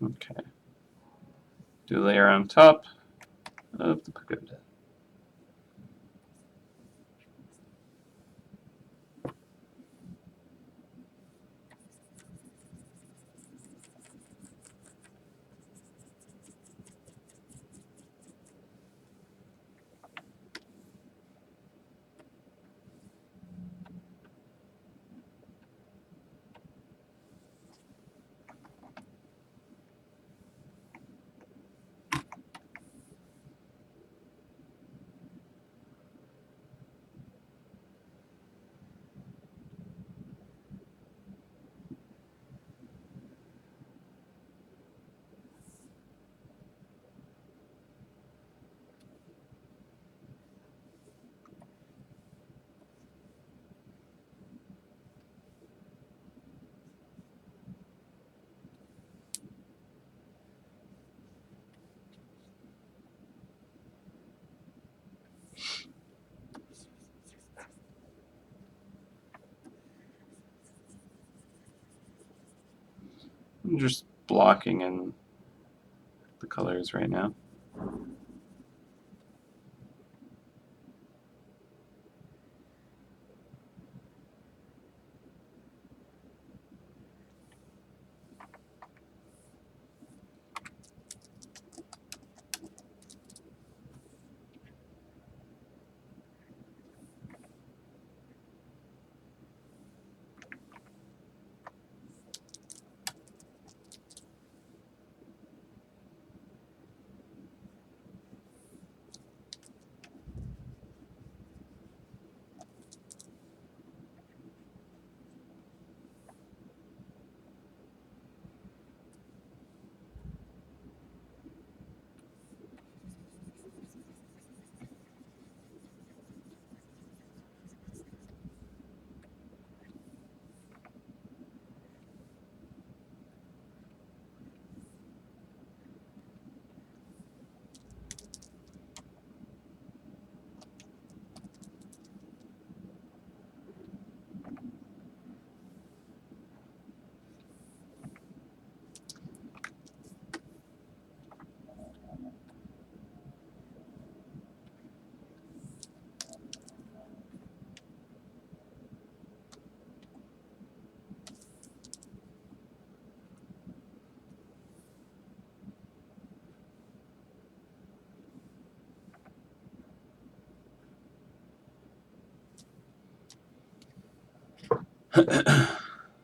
Okay. Do a layer on top of the pagoda. I'm just blocking in the colors right now.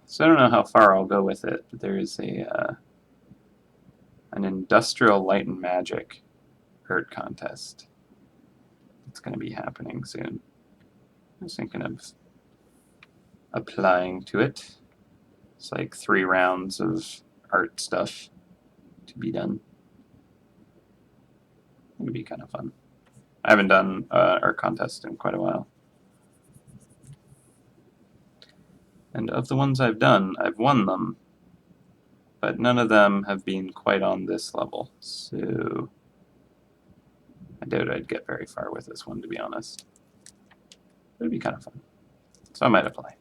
So I don't know how far I'll go with it, but there is an Industrial Light and Magic art contest that's going to be happening soon. I was thinking of applying to it. It's like 3 rounds of art stuff to be done. It would be kind of fun. I haven't done art contest in quite a while. And of the ones I've done, I've won them, but none of them have been quite on this level. So I doubt I'd get very far with this one, to be honest. It would be kind of fun. So I might apply.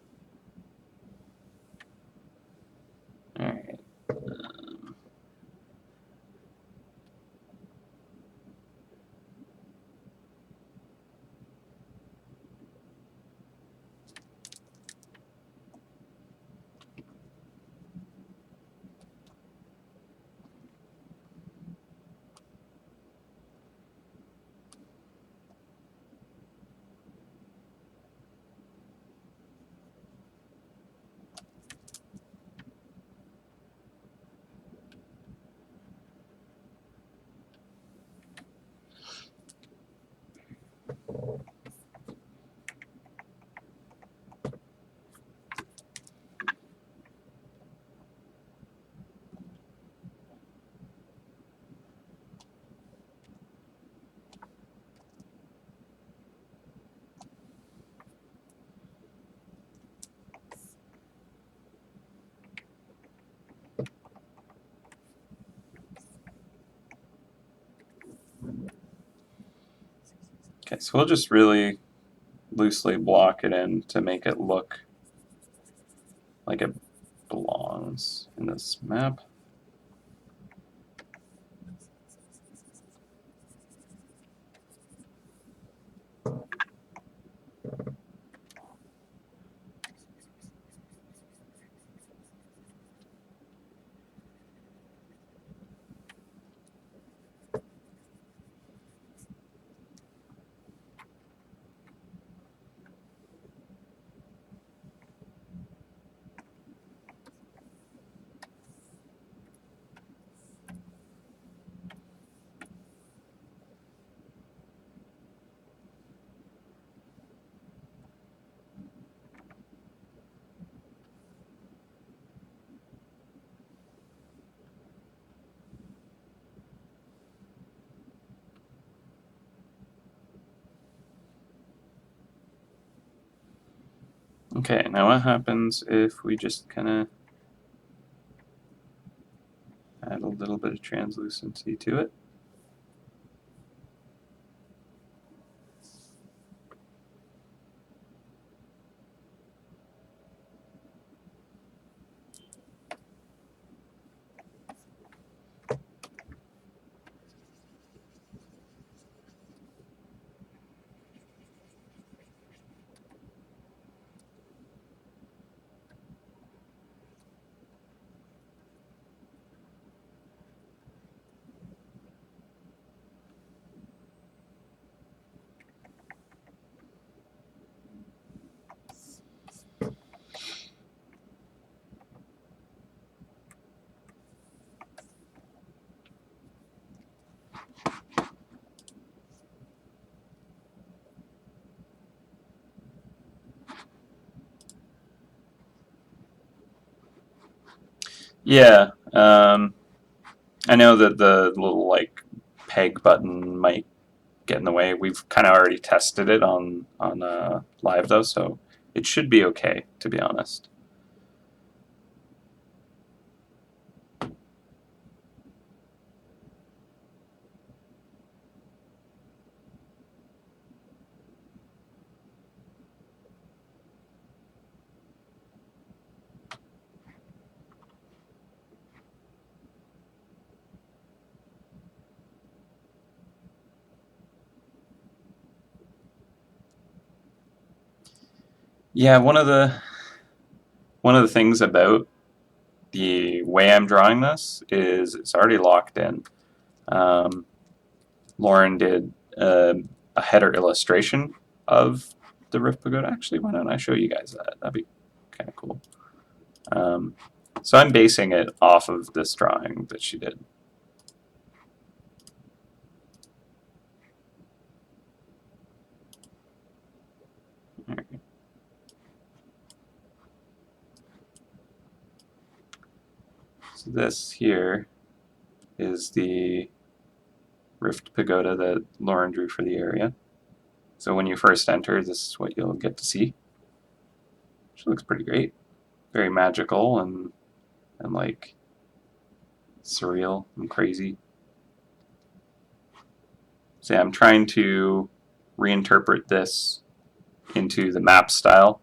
Alright. Okay, so we'll just really loosely block it in to make it look like it belongs in this map. Okay, now what happens if we just kind of add a little bit of translucency to it? Yeah, I know that the little like peg button might get in the way. We've kind of already tested it on live though, so it should be okay, to be honest. Yeah, one of the things about the way I'm drawing this is it's already locked in. Um, Lauren did a header illustration of the Rift Pagoda. Actually, why don't I show you guys that? That'd be kind of cool. Um, so I'm basing it off of this drawing that she did. So this here is the Rift Pagoda that Lauren drew for the area. So when you first enter, this is what you'll get to see. Which looks pretty great. Very magical and like surreal and crazy. So yeah, I'm trying to reinterpret this into the map style,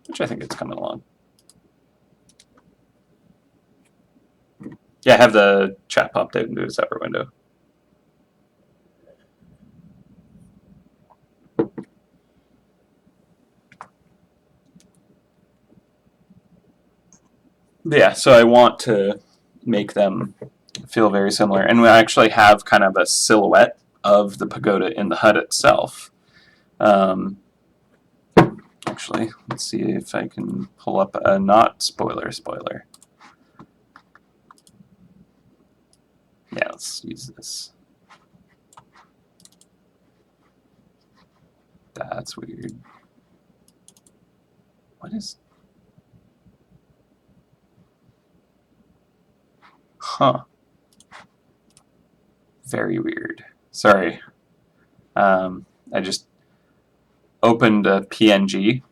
which I think it's coming along. Yeah, I have the chat popped out into a separate window. But yeah, so I want to make them feel very similar. And we actually have kind of a silhouette of the pagoda in the hut itself. Um, actually, let's see if I can pull up a not spoiler. Yeah, let's use this. That's weird. What is... Huh. Very weird. Sorry. I just opened a PNG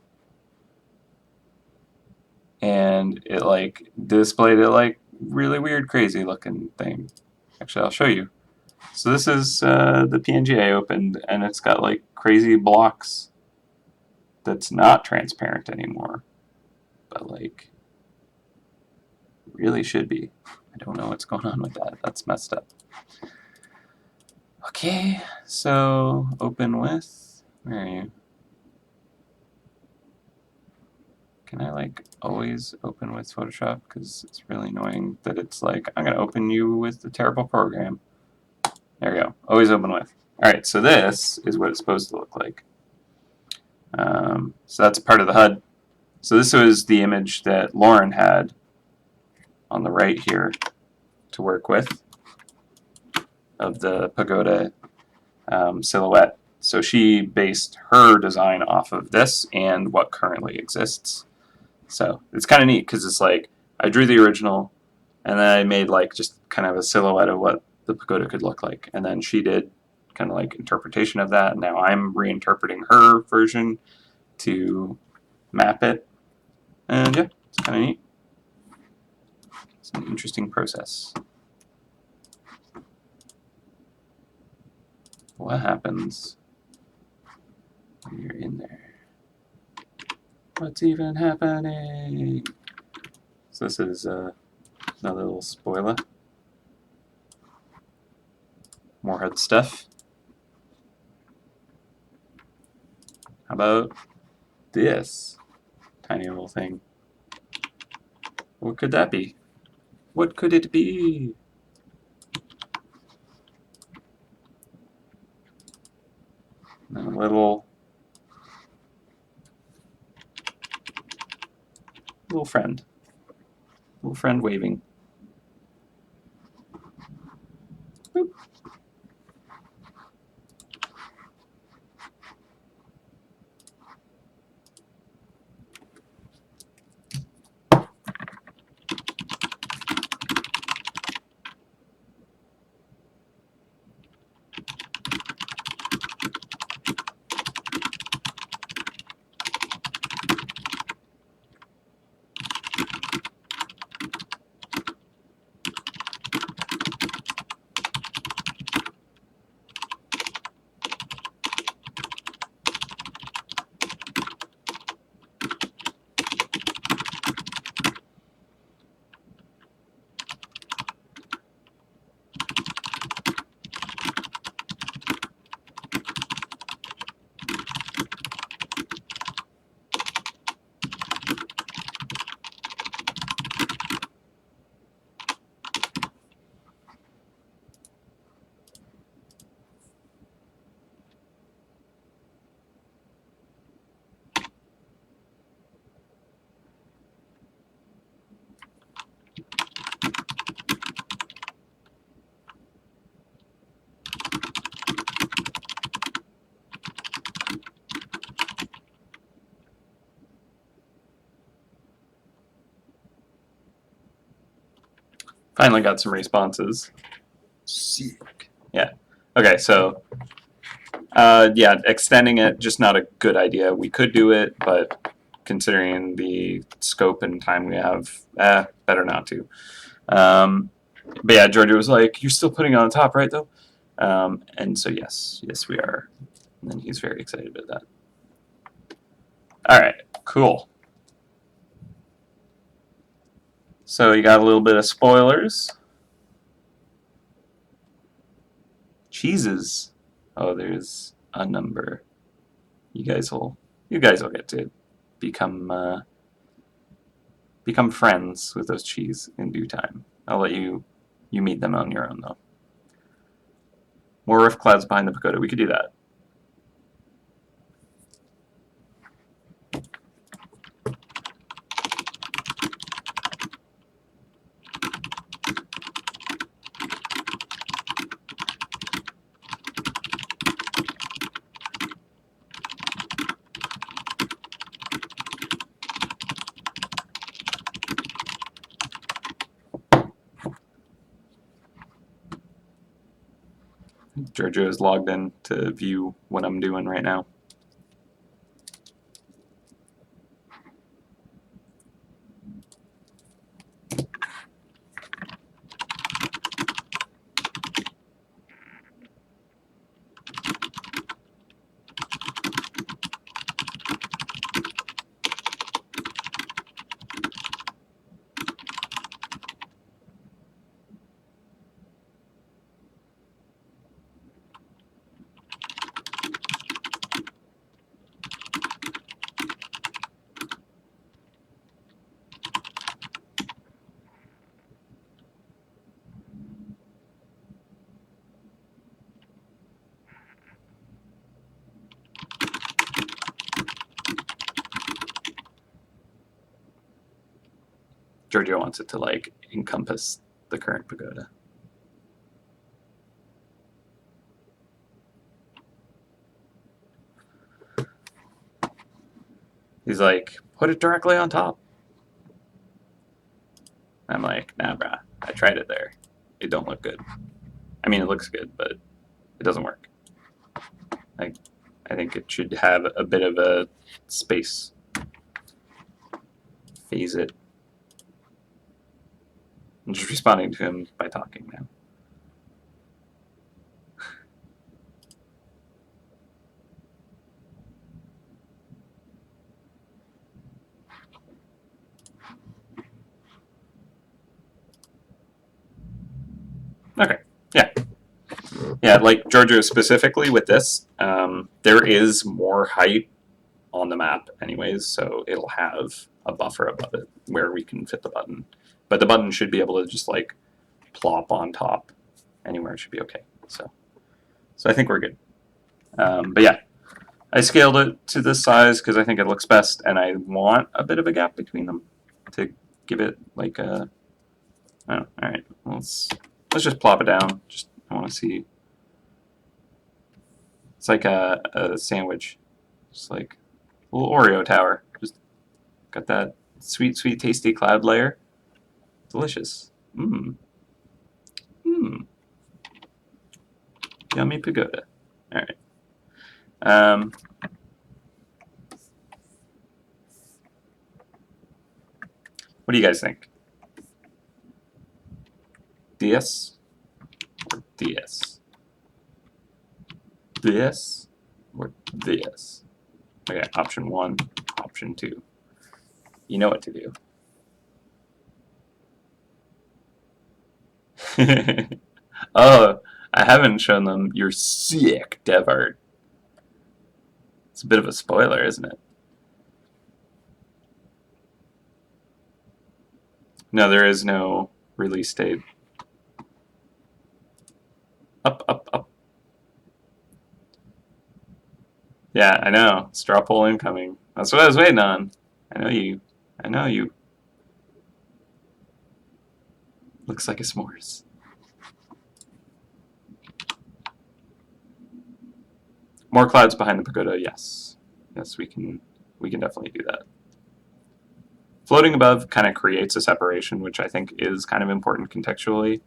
and it like displayed it like really weird, crazy looking thing. Actually, I'll show you. So this is the PNG I opened, and it's got like crazy blocks that's not transparent anymore, but like really should be. I don't know what's going on with that. That's messed up. Okay, so open with, where are you? Can I like always open with Photoshop? Because it's really annoying that it's like, I'm going to open you with the terrible program. There we go. Always open with. All right, so this is what it's supposed to look like. So that's part of the HUD. So this was the image that Lauren had on the right here to work with of the pagoda silhouette. So she based her design off of this and what currently exists. So it's kind of neat because it's like I drew the original and then I made like just kind of a silhouette of what the pagoda could look like. And then she did kind of like interpretation of that. And now I'm reinterpreting her version to map it. And yeah, it's kind of neat. It's an interesting process. What happens when you're in there? What's even happening? So this is another little spoiler. More HUD stuff. How about this tiny little thing? What could that be? What could it be? A little friend. Little friend waving. Boop. Finally got some responses. Sick. Yeah. Okay, so yeah, extending it, just not a good idea. We could do it, but considering the scope and time we have, better not to. But yeah, Georgia was like, "You're still putting it on top, right, though?" And so yes, we are. And then he's very excited about that. All right, cool. So you got a little bit of spoilers. Cheeses. Oh, there's a number. You guys will get to become friends with those cheese in due time. I'll let you meet them on your own though. More rift clouds behind the pagoda. We could do that. Giorgio is logged in to view what I'm doing right now. Giorgio wants it to like encompass the current pagoda. He's like, put it directly on top. I'm like, nah, brah. I tried it there. It don't look good. I mean, it looks good, but it doesn't work. I think it should have a bit of a space. Phase it. I'm just responding to him by talking now. Okay. Yeah, like Giorgio specifically with this, there is more height on the map anyways, so it'll have a buffer above it where we can fit the button. But the button should be able to just like plop on top anywhere. It should be okay. So I think we're good. But yeah, I scaled it to this size because I think it looks best, and I want a bit of a gap between them to give it like a. Oh, all right. Let's just plop it down. Just I want to see. It's like a sandwich, just like a little Oreo tower. Just got that sweet, sweet, tasty cloud layer. Delicious. Mmm. Mmm. Yummy pagoda. All right. What do you guys think? DS or DS? This or this? Okay, option 1, option 2. You know what to do. Oh, I haven't shown them your sick dev art. It's a bit of a spoiler, isn't it? No, there is no release date. Up, up, up. Yeah, I know. Straw poll incoming. That's what I was waiting on. I know you. I know you. Looks like a s'mores. More clouds behind the pagoda, yes. Yes, we can definitely do that. floating above kind of creates a separation, which I think is kind of important contextually.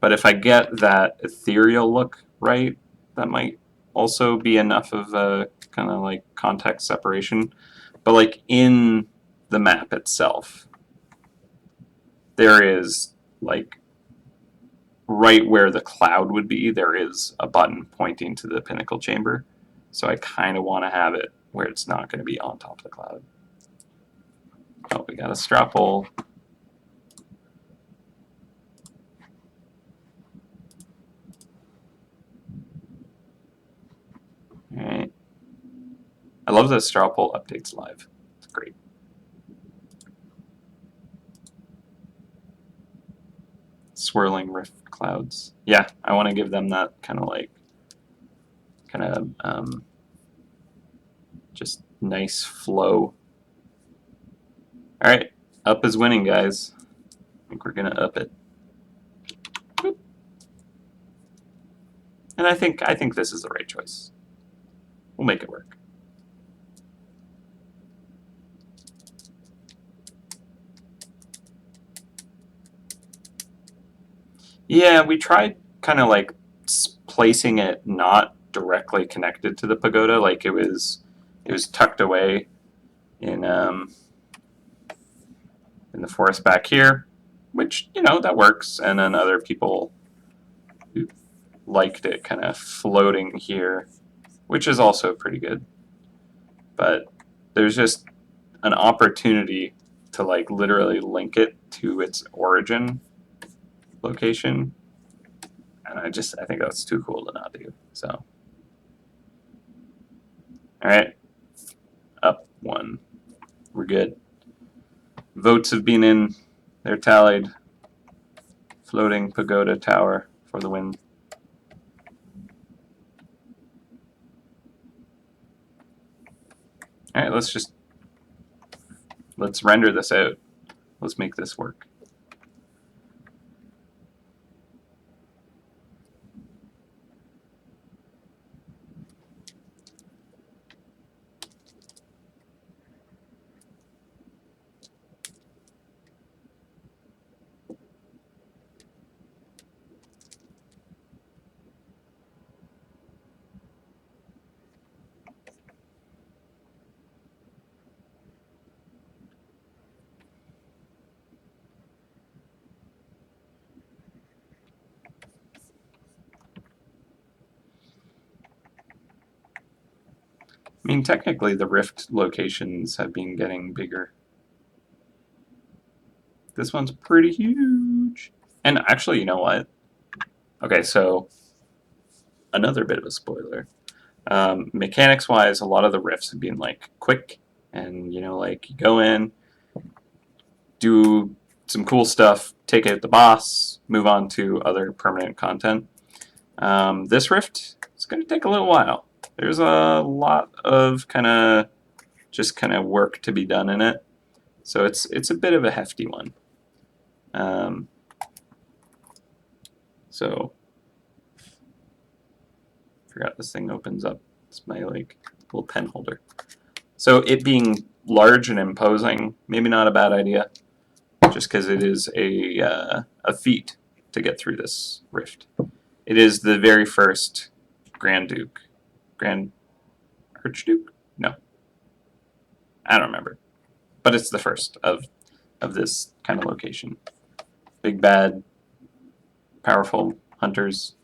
But if I get that ethereal look right, that might also be enough of a kind of like context separation. But like in the map itself, there is like right where the cloud would be, there is a button pointing to the pinnacle chamber. So I kind of want to have it where it's not going to be on top of the cloud. Oh, we got a strapple. All right. I love that strapple updates live. It's great. Swirling rift clouds. Yeah, I want to give them that kind of like, just nice flow. All right, up is winning, guys. I think we're gonna up it. Boop. And I think this is the right choice. We'll make it work. Yeah, we tried kind of like placing it not directly connected to the pagoda, like it was tucked away in the forest back here, which that works. And then other people who liked it kind of floating here, which is also pretty good. But there's just an opportunity to like literally link it to its origin location, and I think that's too cool to not do. So, all right, up one, we're good. Votes have been in, they're tallied. Floating pagoda tower for the win. All right, let's render this out. Let's make this work. I mean, technically, the rift locations have been getting bigger. This one's pretty huge. And actually, you know what? Okay, so another bit of a spoiler. Mechanics-wise, a lot of the rifts have been like quick, and like you go in, do some cool stuff, take out the boss, move on to other permanent content. This rift is going to take a little while. There's a lot of kind of work to be done in it, so it's a bit of a hefty one. So forgot this thing opens up. It's my like little pen holder. So it being large and imposing, maybe not a bad idea, just because it is a feat to get through this rift. It is the very first Grand Archduke? No, I don't remember, but it's the first of this kind of location. Big bad, powerful hunters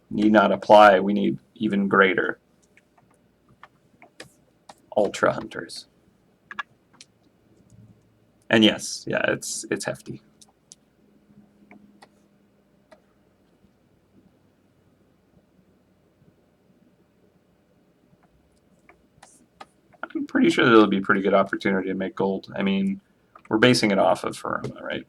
need not apply. We need even greater ultra hunters. And yes, yeah, it's hefty. I'm pretty sure there'll be a pretty good opportunity to make gold. I mean, we're basing it off of Firma, right?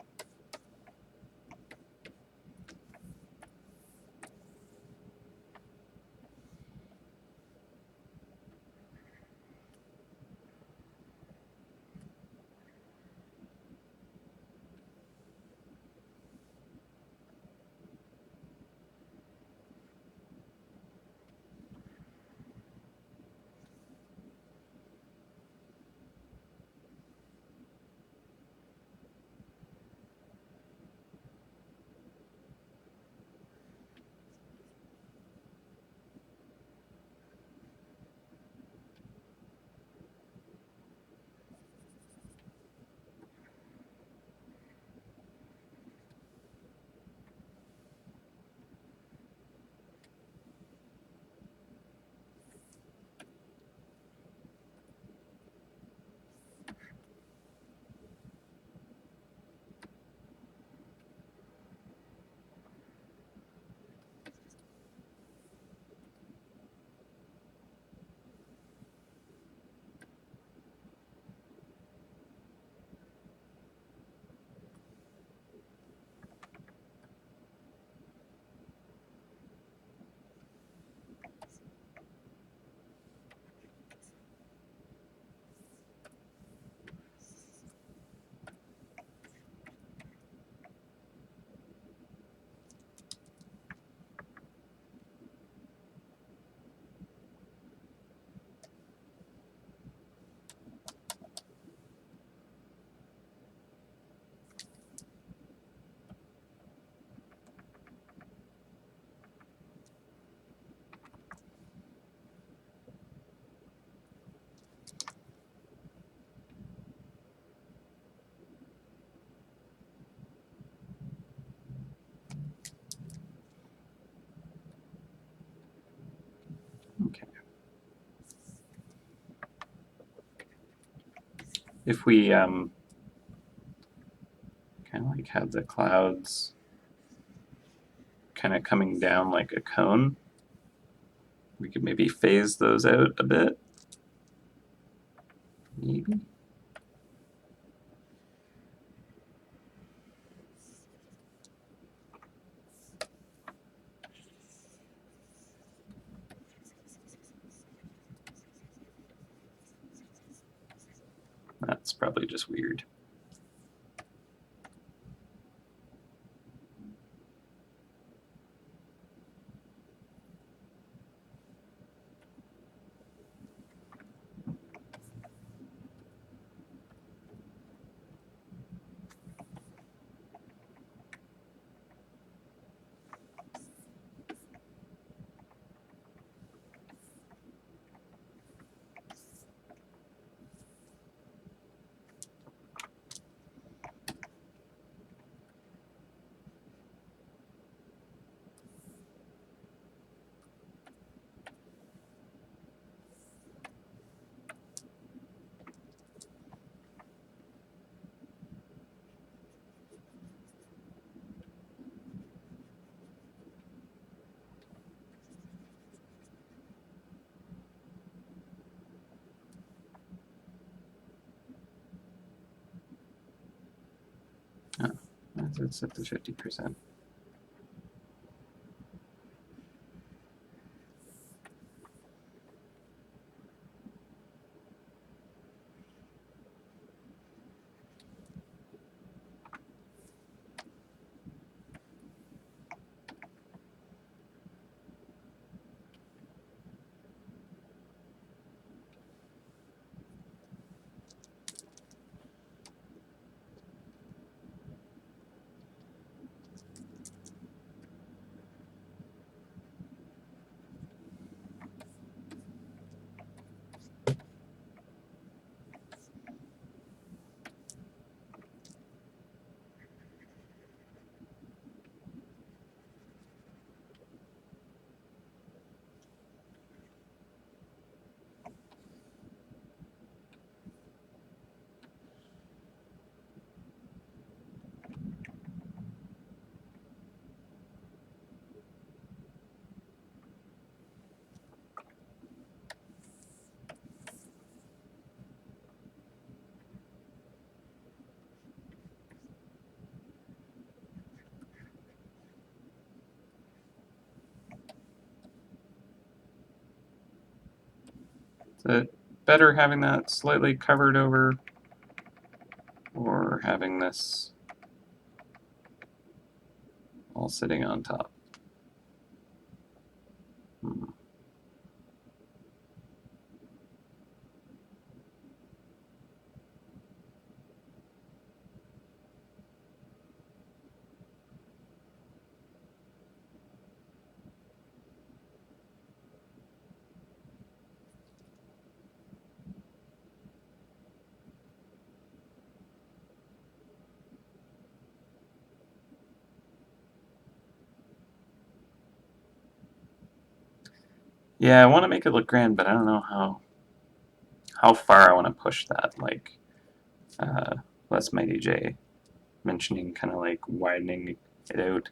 if we kind of like have the clouds kind of coming down like a cone, we could maybe phase those out a bit. Maybe. That's probably just weird. Oh, that's set to 50%. Is it better having that slightly covered over or having this all sitting on top? Hmm. Yeah, I want to make it look grand, but I don't know how far I want to push that. Like, Les Mighty J mentioning kind of like widening it out.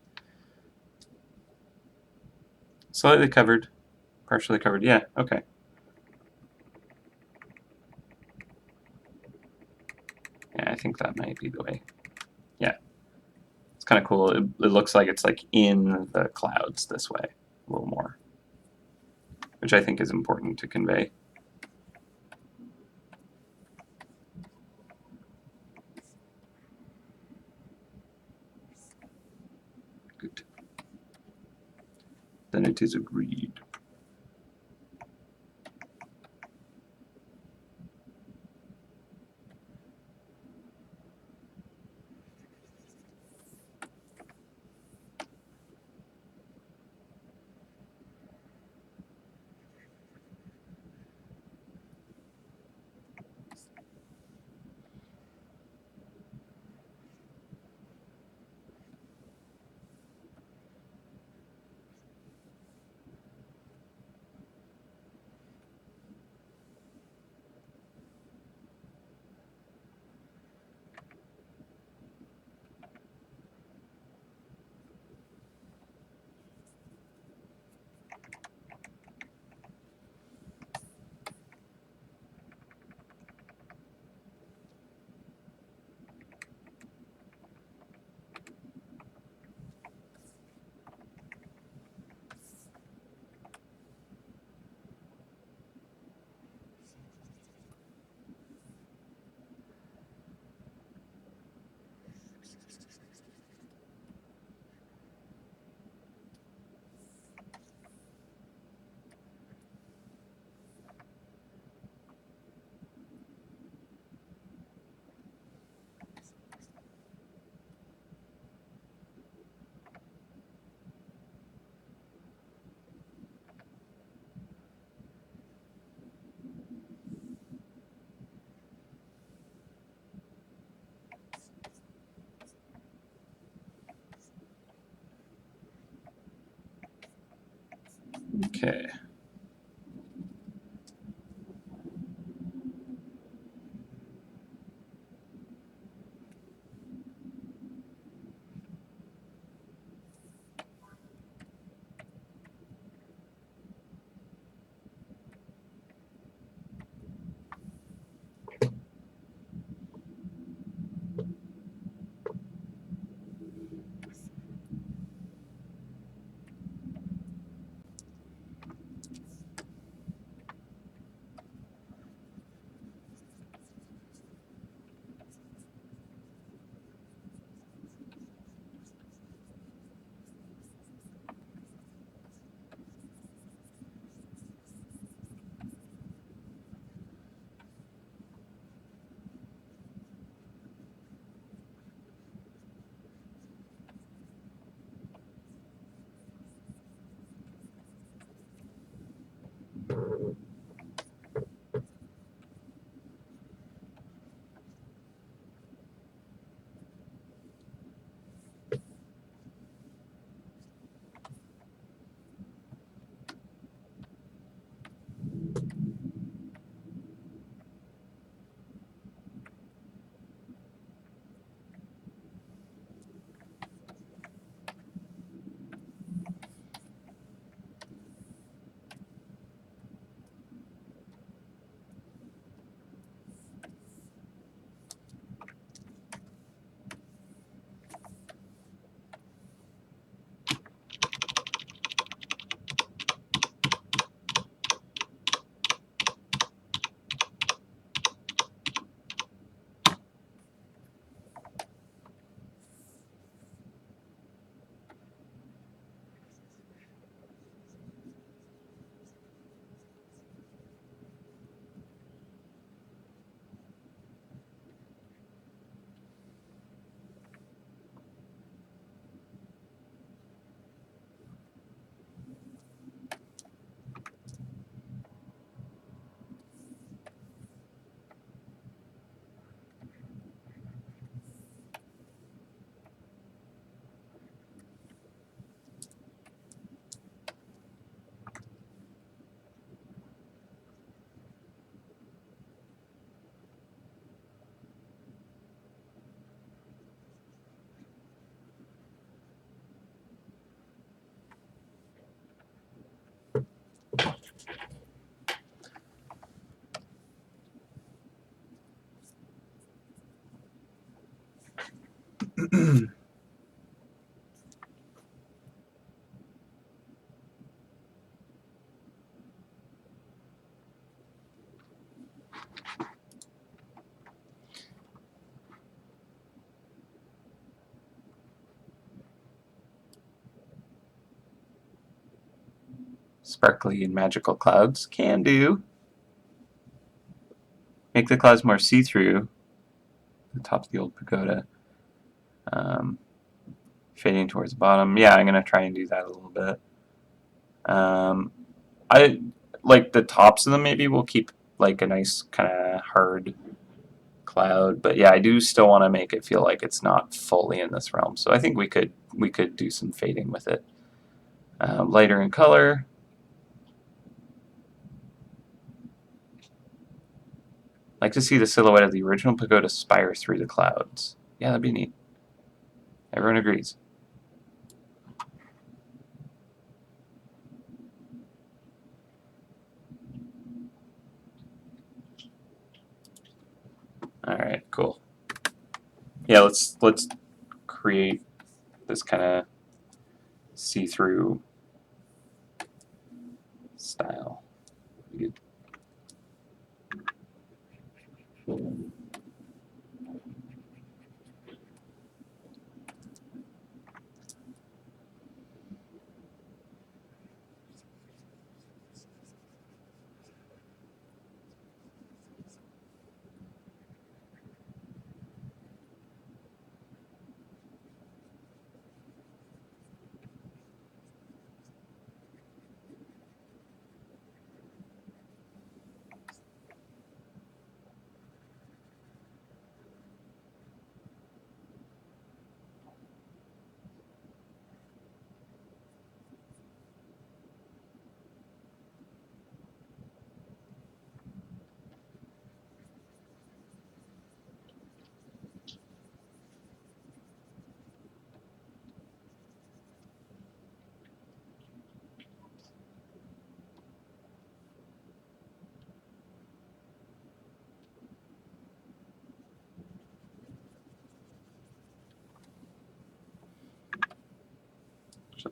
Slightly covered, partially covered. Yeah, okay. Yeah, I think that might be the way. Yeah, it's kind of cool. It looks like it's like in the clouds this way a little more, which I think is important to convey. Good. Then it is agreed. Okay. Sparkly and magical clouds can do. Make the clouds more see-through. The top of the old pagoda. Um, Fading towards the bottom. Yeah, I'm gonna try and do that a little bit. I like the tops of them. Maybe we'll keep like a nice kind of hard cloud, but yeah, I do still want to make it feel like it's not fully in this realm. So I think we could do some fading with it. Lighter in color. Like to see the silhouette of the original pagoda spire through the clouds. Yeah, that'd be neat. Everyone agrees. All right, cool. Yeah, let's create this kind of see-through style.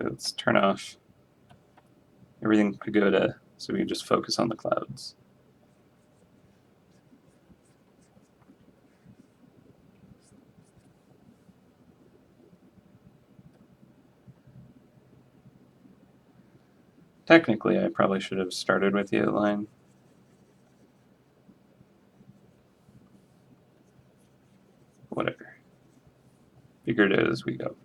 Actually, let's turn off everything pagoda so we can just focus on the clouds. Technically, I probably should have started with the outline. Whatever. Figure it out as we go.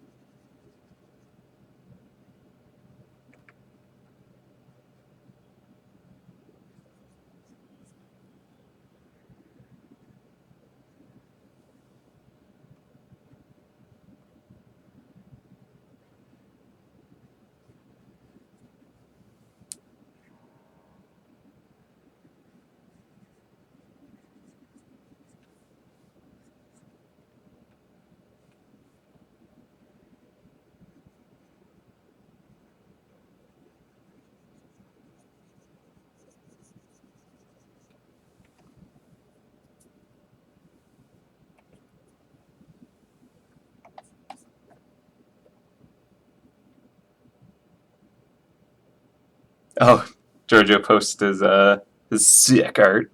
Oh, Giorgio posts his sick art.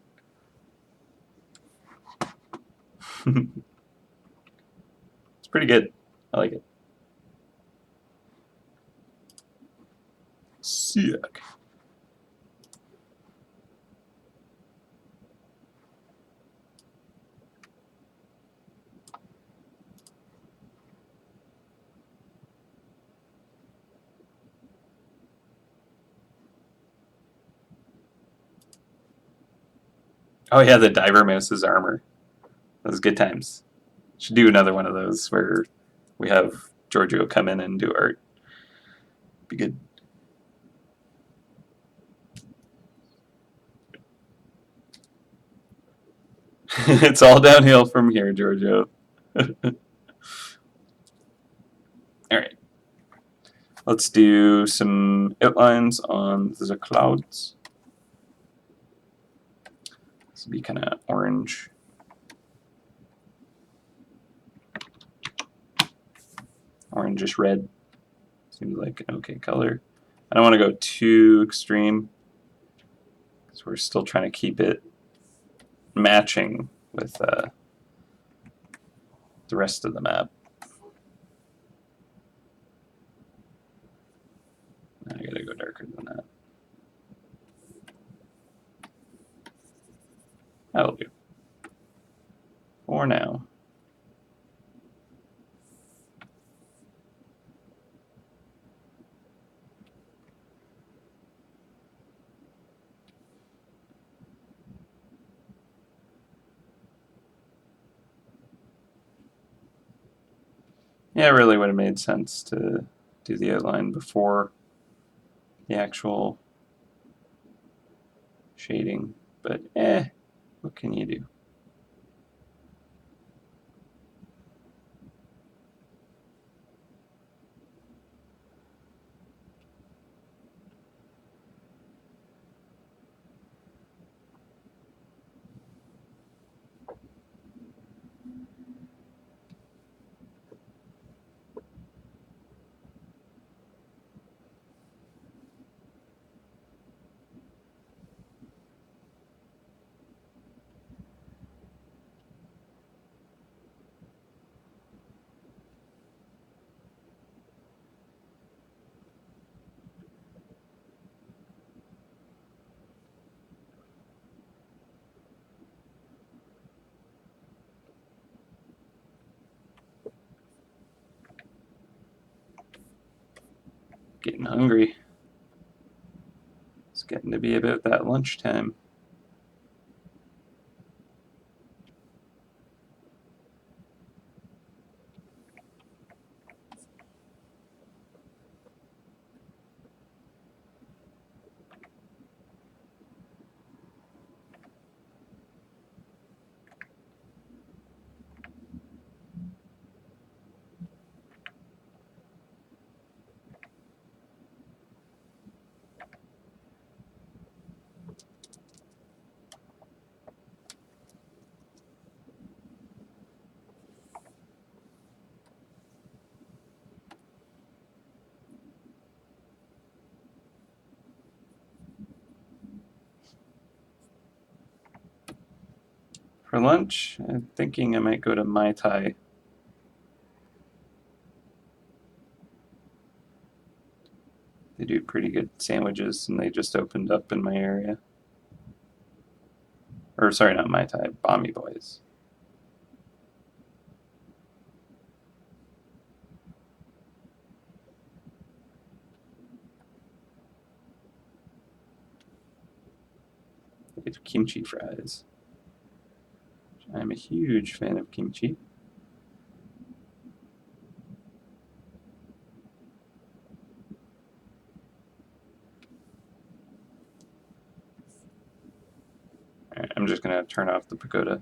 It's pretty good. I like it. Sick. Oh yeah, the diver mouse's armor. Those good times. Should do another one of those where we have Giorgio come in and do art. Be good. It's all downhill from here, Giorgio. All right. Let's do some outlines on the clouds. This will be kind of orange. Orangish red. Seems like an okay color. I don't want to go too extreme because we're still trying to keep it matching with the rest of the map. I gotta go darker than that. That'll do. For now. Yeah, it really would have made sense to do the outline before the actual shading, but what can you do? Getting hungry. It's getting to be about that lunchtime. For lunch, I'm thinking I might go to Mai Tai. They do pretty good sandwiches, and they just opened up in my area. Or sorry, not Mai Tai, Bommy Boys. They have kimchi fries. I'm a huge fan of kimchi. Alright, I'm just gonna turn off the pagoda.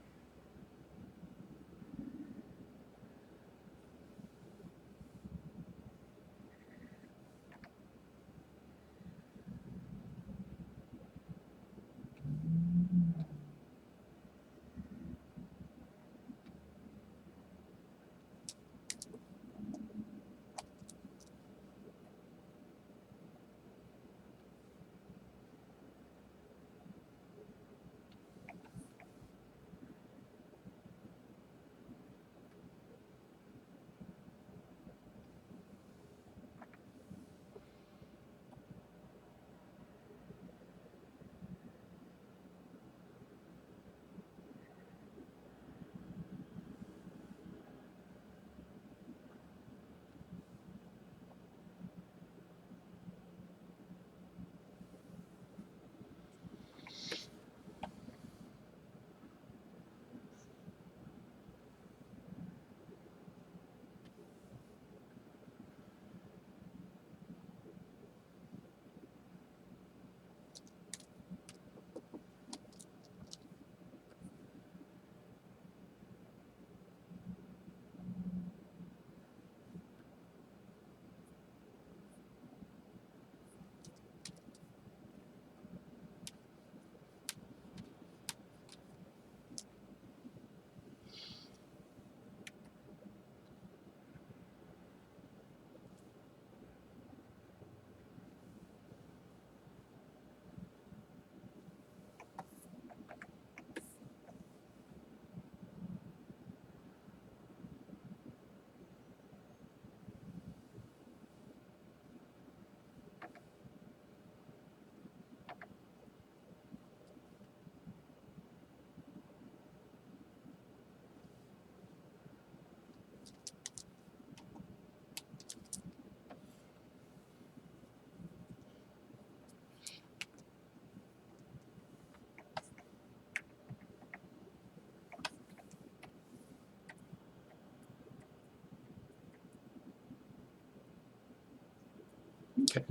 Okay.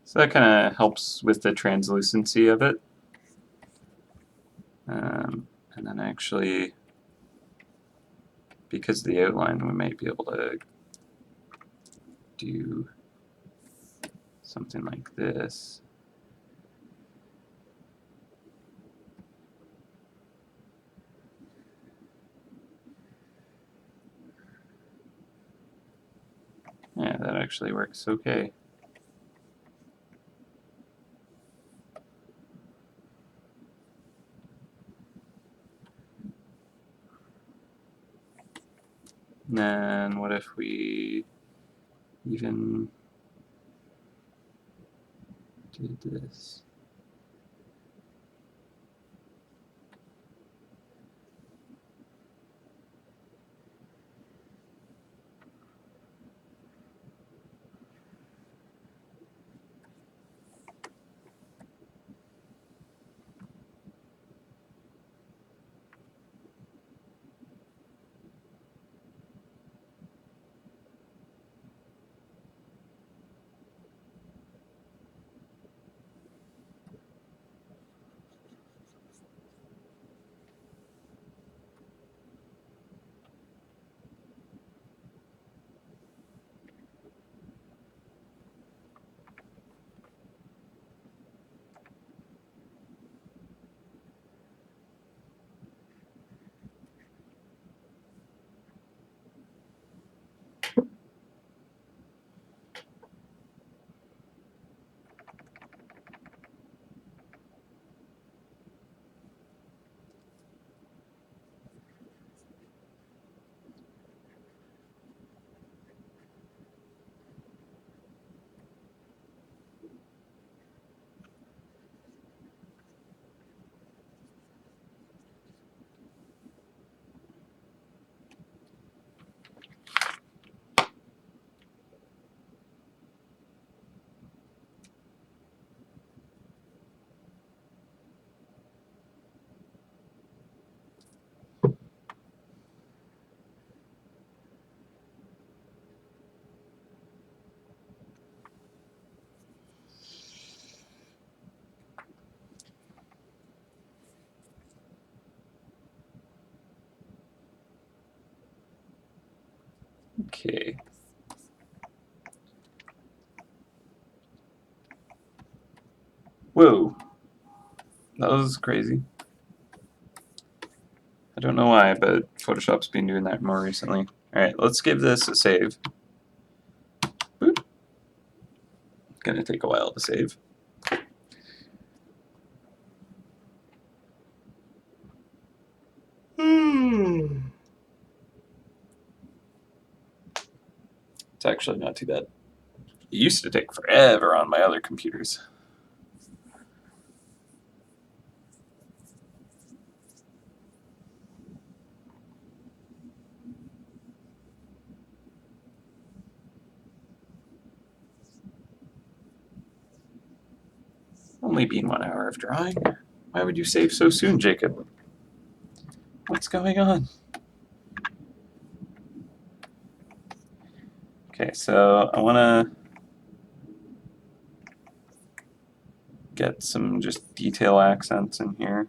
So that kind of helps with the translucency of it. And then actually, because of the outline, we might be able to do something like this. Yeah, that actually works okay. And then what if we even did this? Okay. Whoa. That was crazy. I don't know why, but Photoshop's been doing that more recently. Alright, let's give this a save. Boop. Gonna take a while to save. It's actually not too bad. It used to take forever on my other computers. Only been 1 hour of drawing. Why would you save so soon, Jacob? What's going on? Okay, so I want to get some just detail accents in here.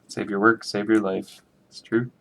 Save your work, save your life. It's true.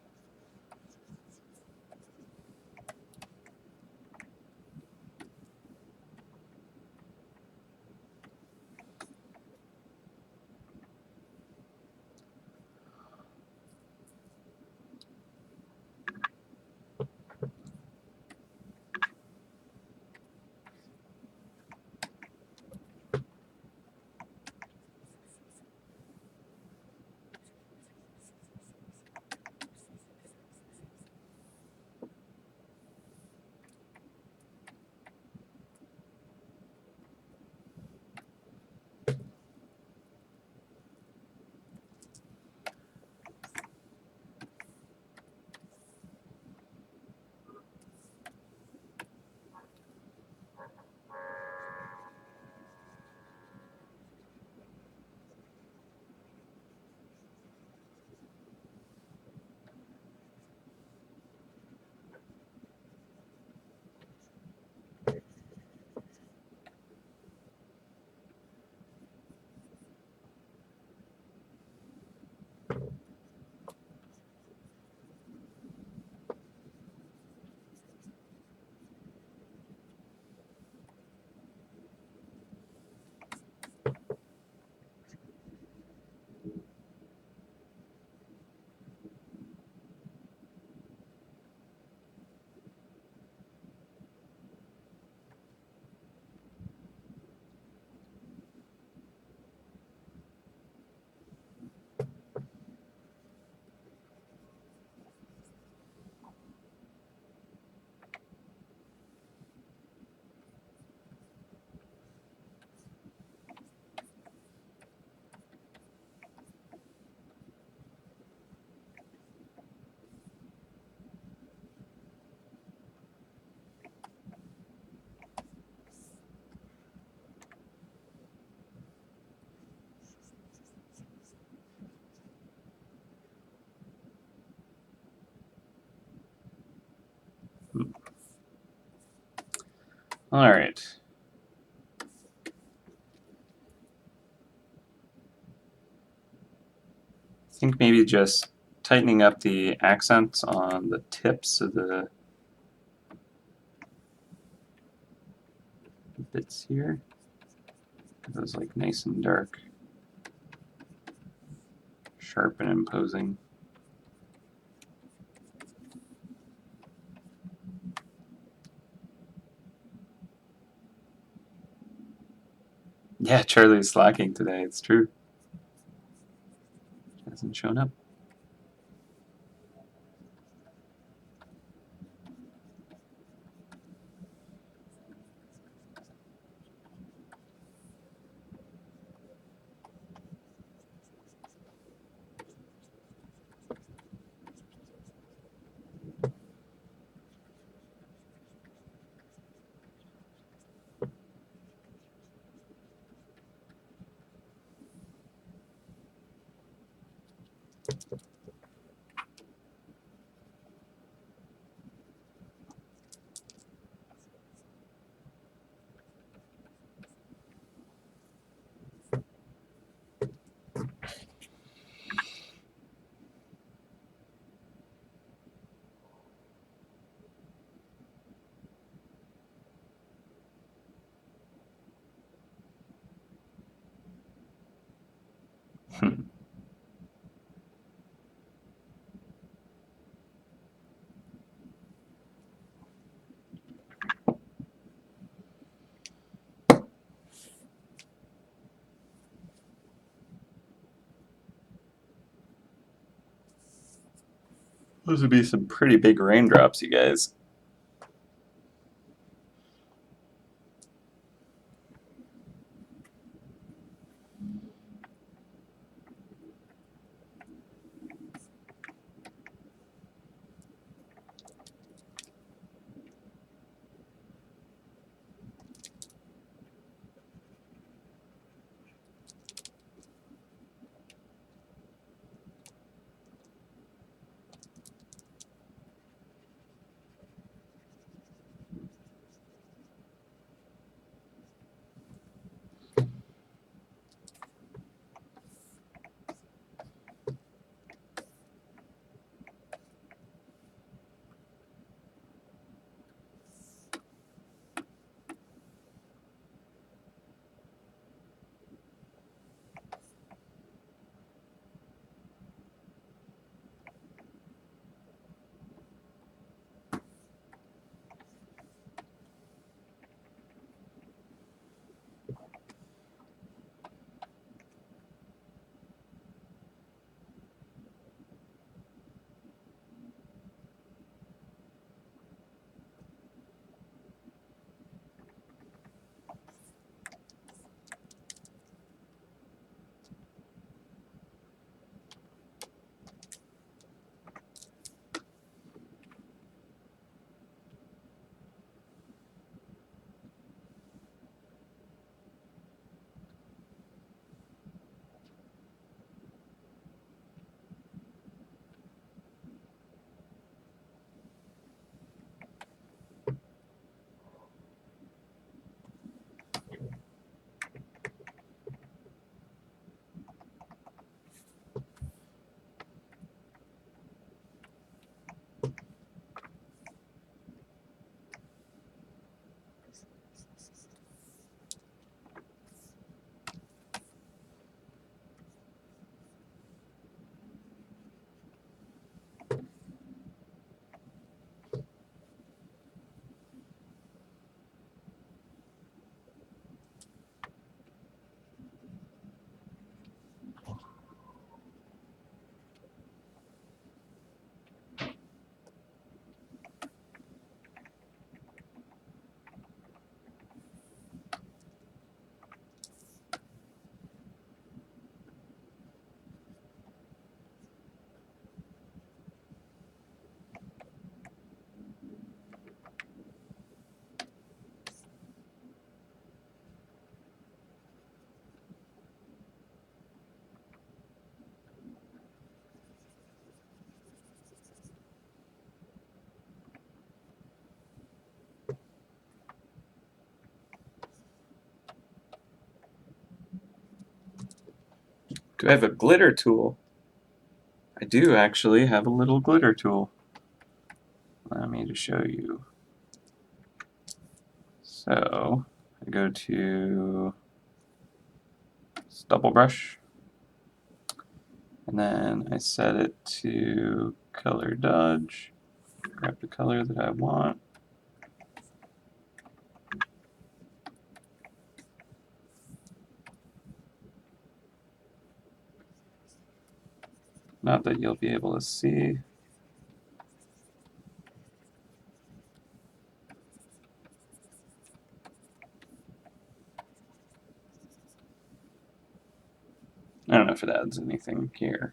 All right. I think maybe just tightening up the accents on the tips of the bits here. Those like nice and dark, sharp and imposing. Yeah, Charlie's slacking today, it's true. Hasn't shown up. Those would be some pretty big raindrops, you guys. Do I have a glitter tool? I do actually have a little glitter tool. Allow me to show you. So I go to double brush, and then I set it to color dodge. Grab the color that I want. Not that you'll be able to see. I don't know if it adds anything here.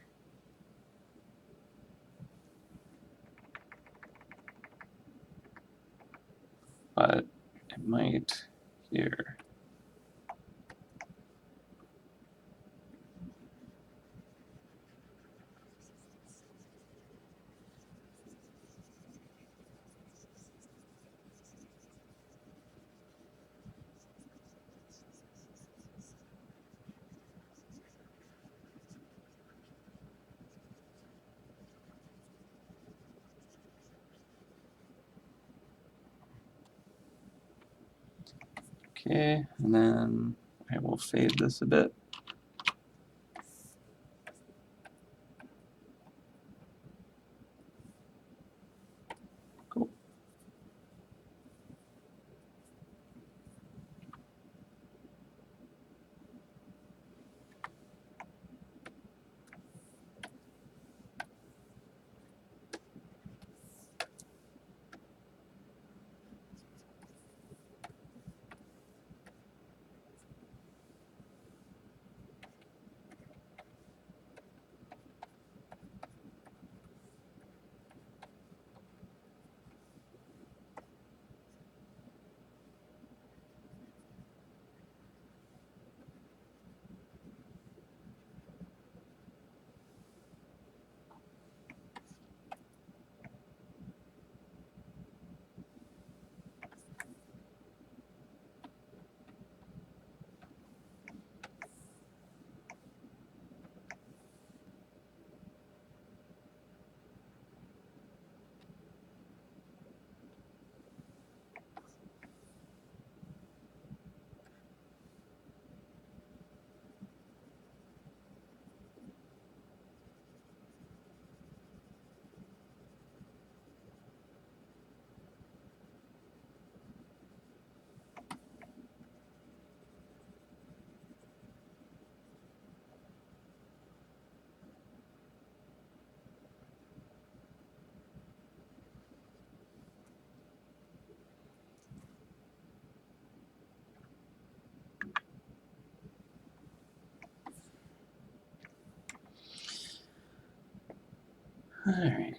But it might here. Okay, and then I will fade this a bit. Cool. All right.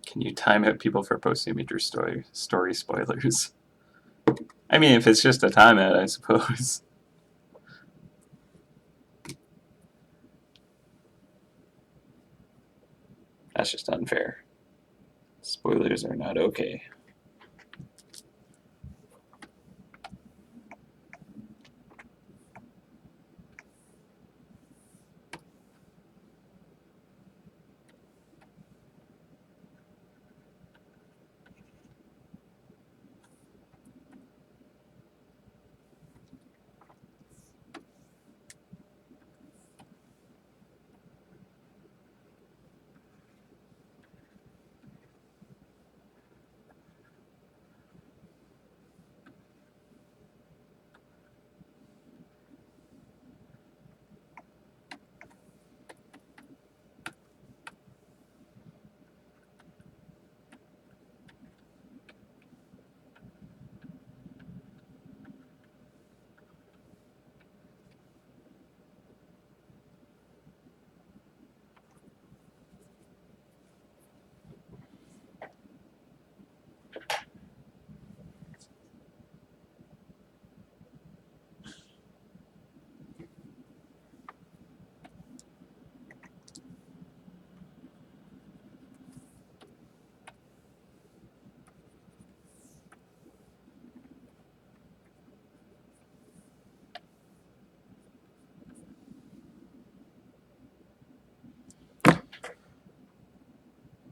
Can you time out people for post-image story spoilers? I mean, if it's just a timeout, I suppose. That's just unfair. Spoilers are not okay.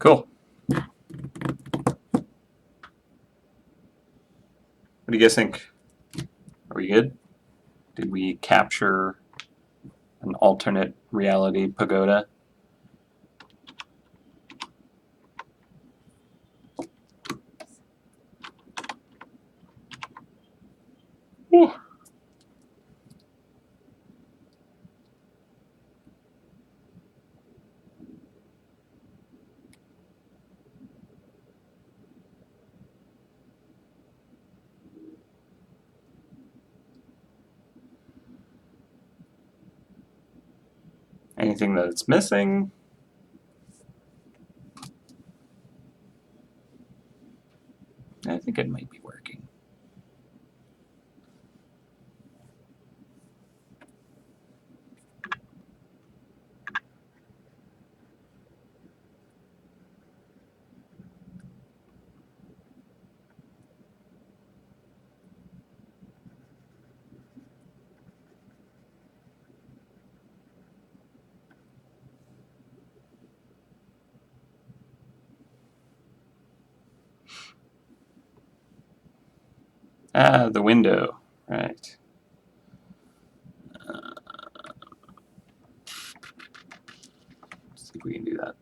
Cool. What do you guys think? Are we good? Did we capture an alternate reality pagoda? Ooh. Anything that it's missing? I think it might be working. Ah, the window. Right. Let's see if we can do that.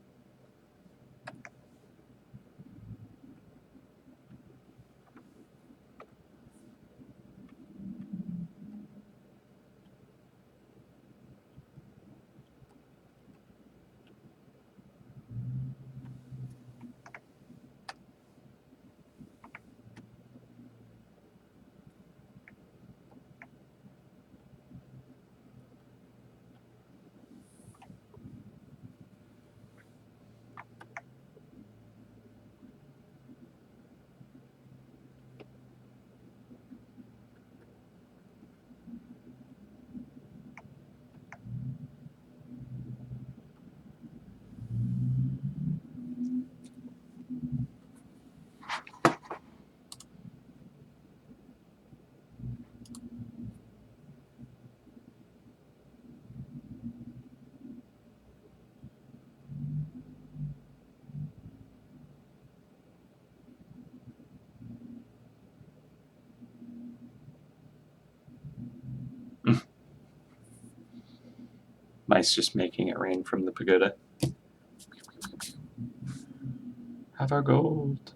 Mice just making it rain from the pagoda. Have our gold.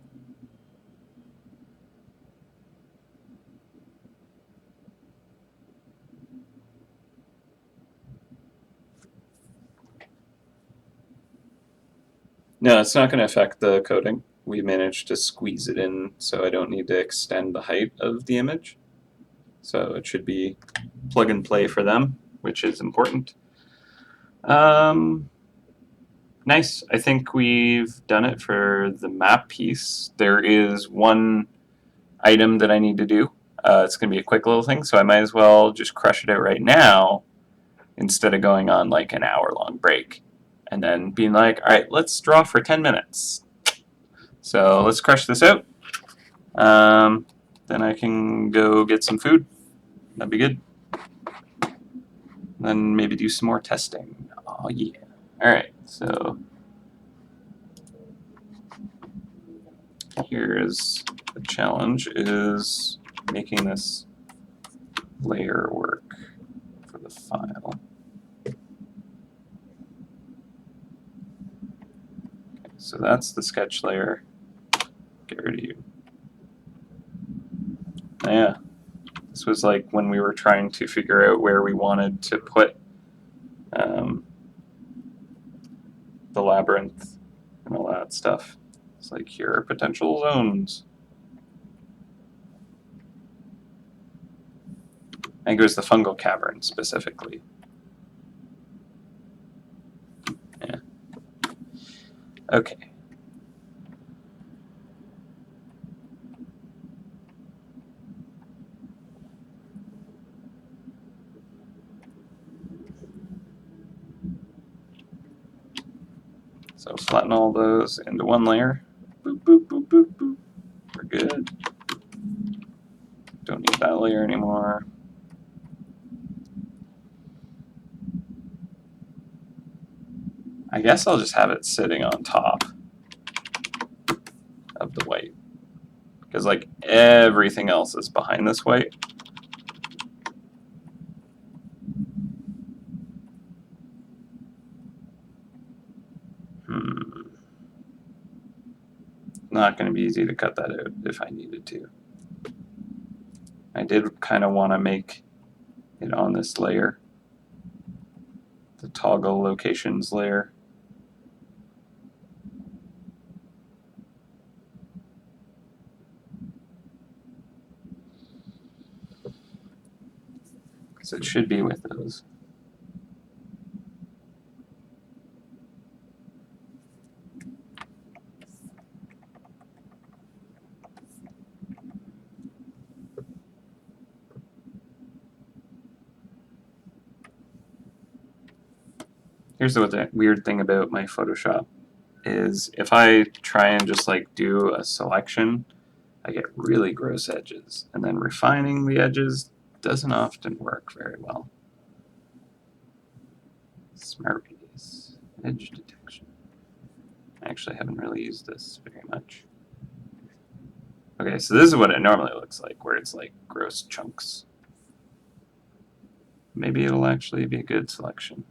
No, it's not going to affect the coding. We managed to squeeze it in so I don't need to extend the height of the image. So it should be plug and play for them, which is important. Nice. I think we've done it for the map piece. There is one item that I need to do. It's going to be a quick little thing, so I might as well just crush it out right now instead of going on like an hour-long break and then being like, all right, let's draw for 10 minutes. So let's crush this out. Then I can go get some food. That'd be good. Then maybe do some more testing. Oh, yeah. All right, so here's the challenge, is making this layer work for the file. Okay, so that's the sketch layer. Get rid of you. Yeah, this was like when we were trying to figure out where we wanted to put the labyrinth and all that stuff. It's like, here are potential zones. I think it was the fungal cavern specifically. Yeah. Okay. So flatten all those into one layer. Boop, boop, boop, boop, boop. We're good. Don't need that layer anymore. I guess I'll just have it sitting on top. because like everything else is behind this white. Not going to be easy to cut that out if I needed to. I did kind of want to make it on this layer, the toggle locations layer. So it should be with those. Here's the weird thing about my Photoshop is if I try and just like do a selection, I get really gross edges. And then refining the edges doesn't often work very well. Smart radius, edge detection. I actually haven't really used this very much. Okay, so this is what it normally looks like, where it's like gross chunks. Maybe it'll actually be a good selection.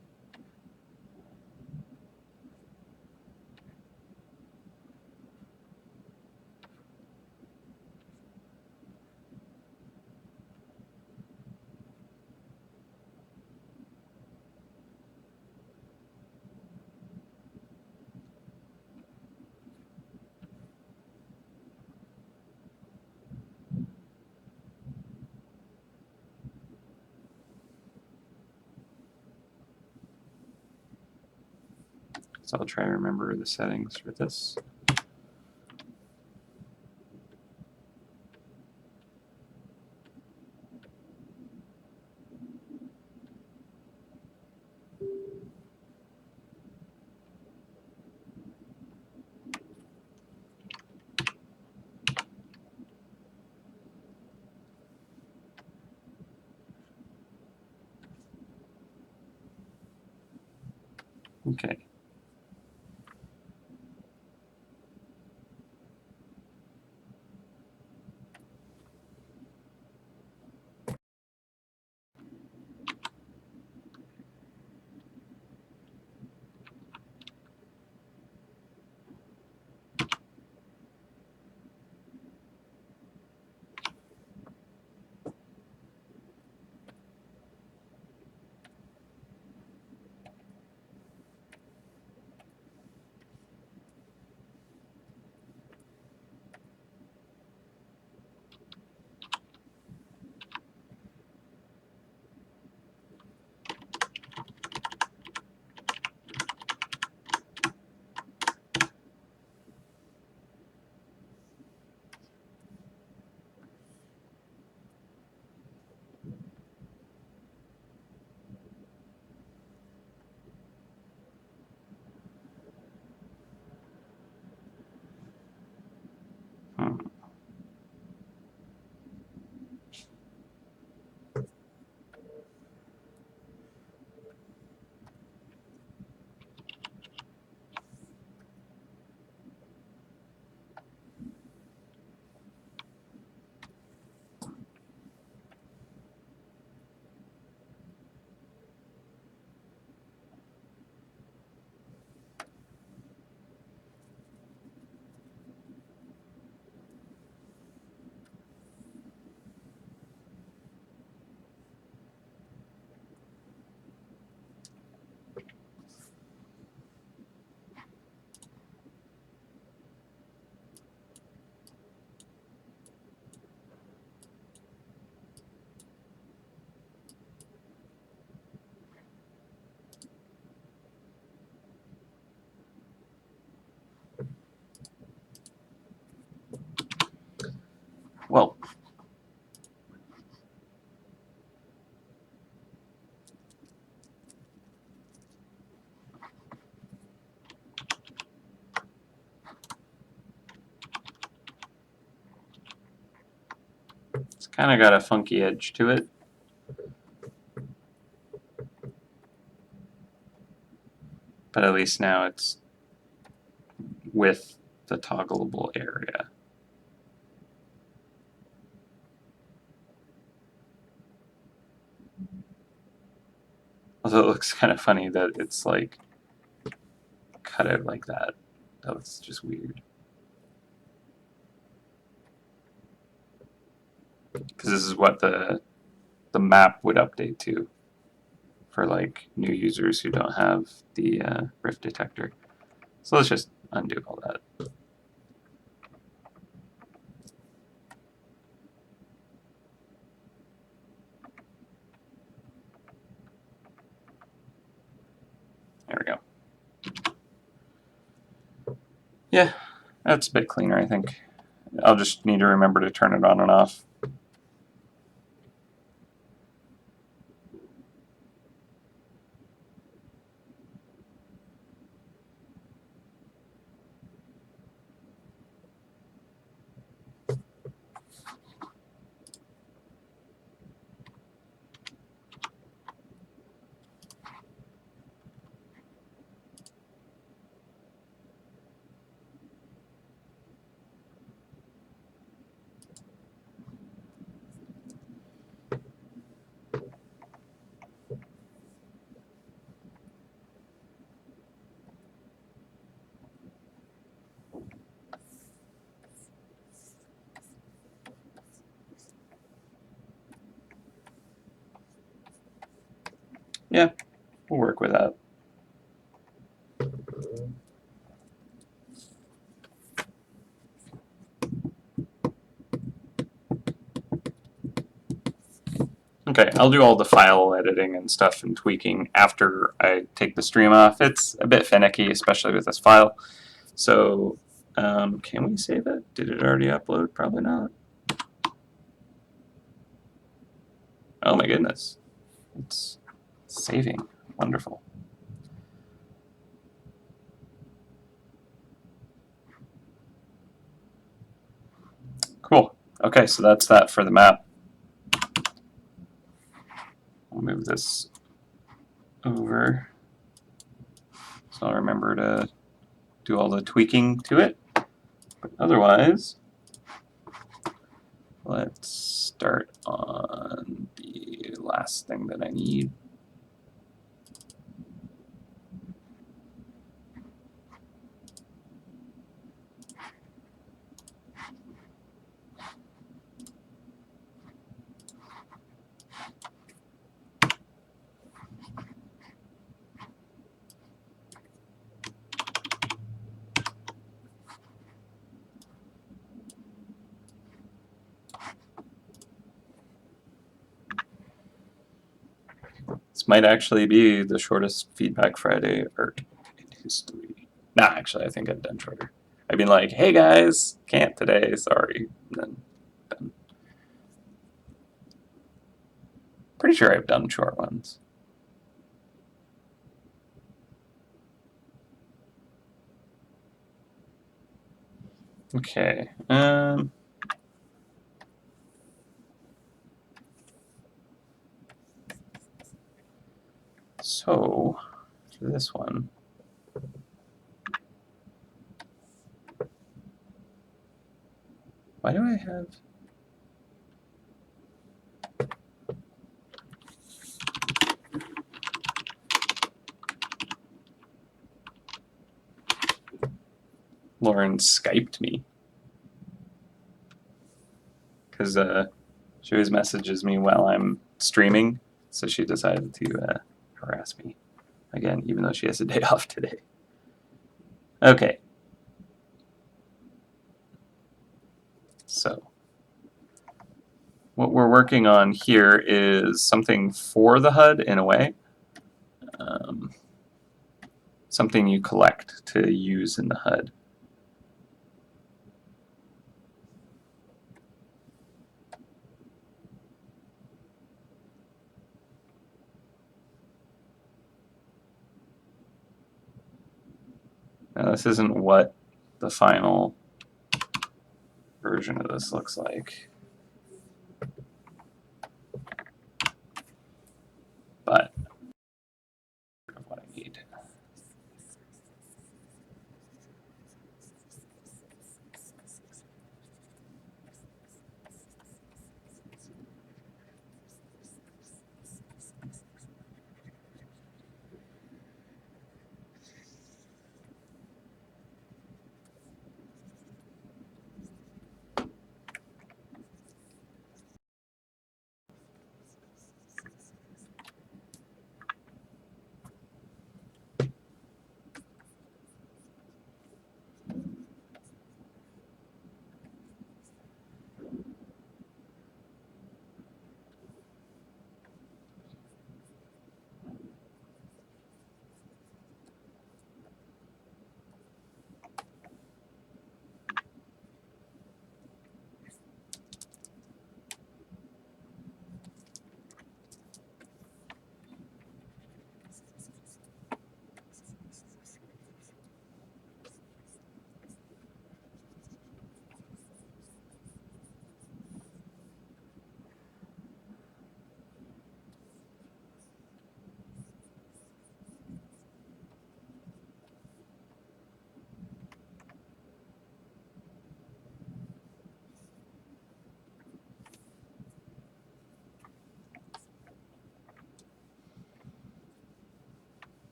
So I'll try to remember the settings for this. Okay. Hmm. Well, it's kind of got a funky edge to it. But at least now it's with the toggleable area. Although it looks kind of funny that it's like cut out like that. That looks just weird. Because this is what the map would update to for like new users who don't have the rift detector. So let's just undo all that. There we go. Yeah, that's a bit cleaner, I think. I'll just need to remember to turn it on and off. Yeah, we'll work with that. Okay, I'll do all the file editing and stuff and tweaking after I take the stream off. It's a bit finicky, especially with this file. So, can we save it? Did it already upload? Probably not. Oh my goodness. It's saving. Wonderful. Cool. Okay, so that's that for the map. I'll move this over. So I'll remember to do all the tweaking to it. But otherwise, let's start on the last thing that I need. This might actually be the shortest Feedback Friday art in history. Nah, actually, I think I've done shorter. I've been like, hey guys, can't today, sorry. And then done. Pretty sure I've done short ones. Okay. So, for this one, why do I have... Lauren Skyped me. Because she always messages me while I'm streaming, so she decided to harass me again, even though she has a day off today. Okay. So, what we're working on here is something for the HUD in a way. Something you collect to use in the HUD. Now, this isn't what the final version of this looks like. But what I need.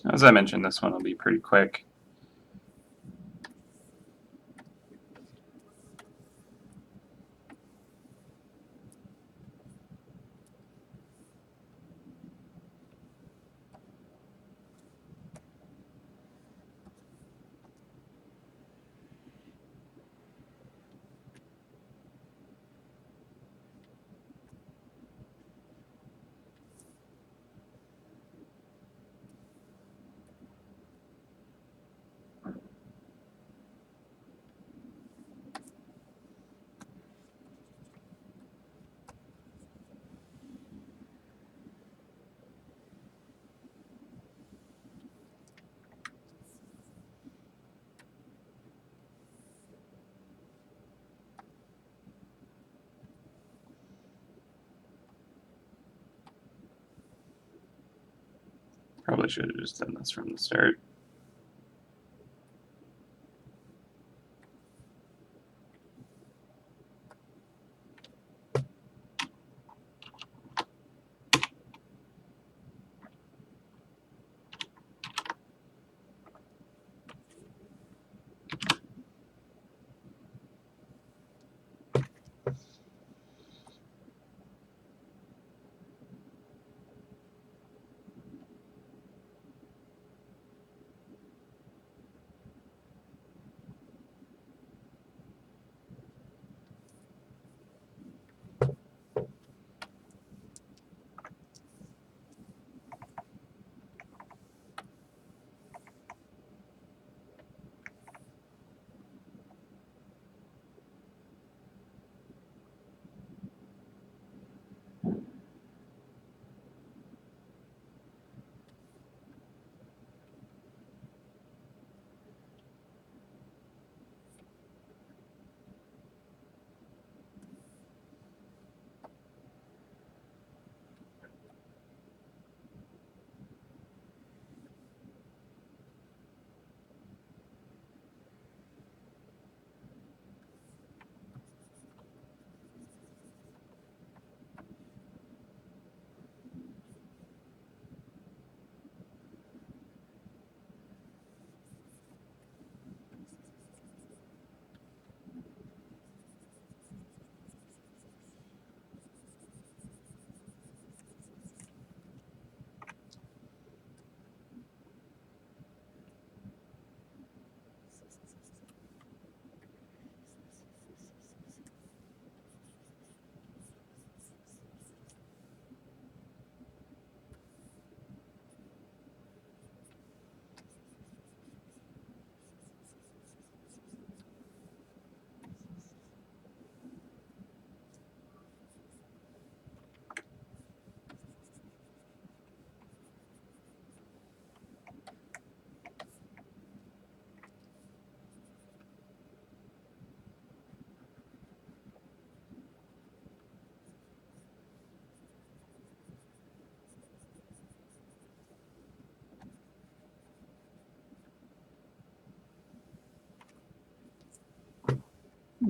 As I mentioned, this one will be pretty quick. Probably should have just done this from the start.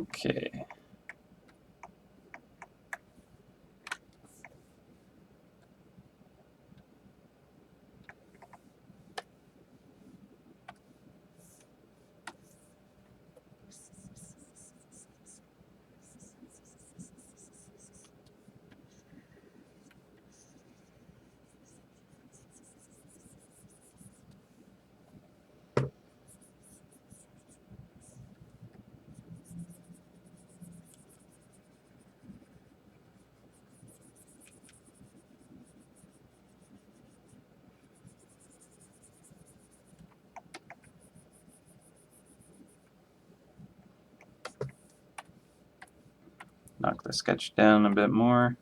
Okay. Knock the sketch down a bit more.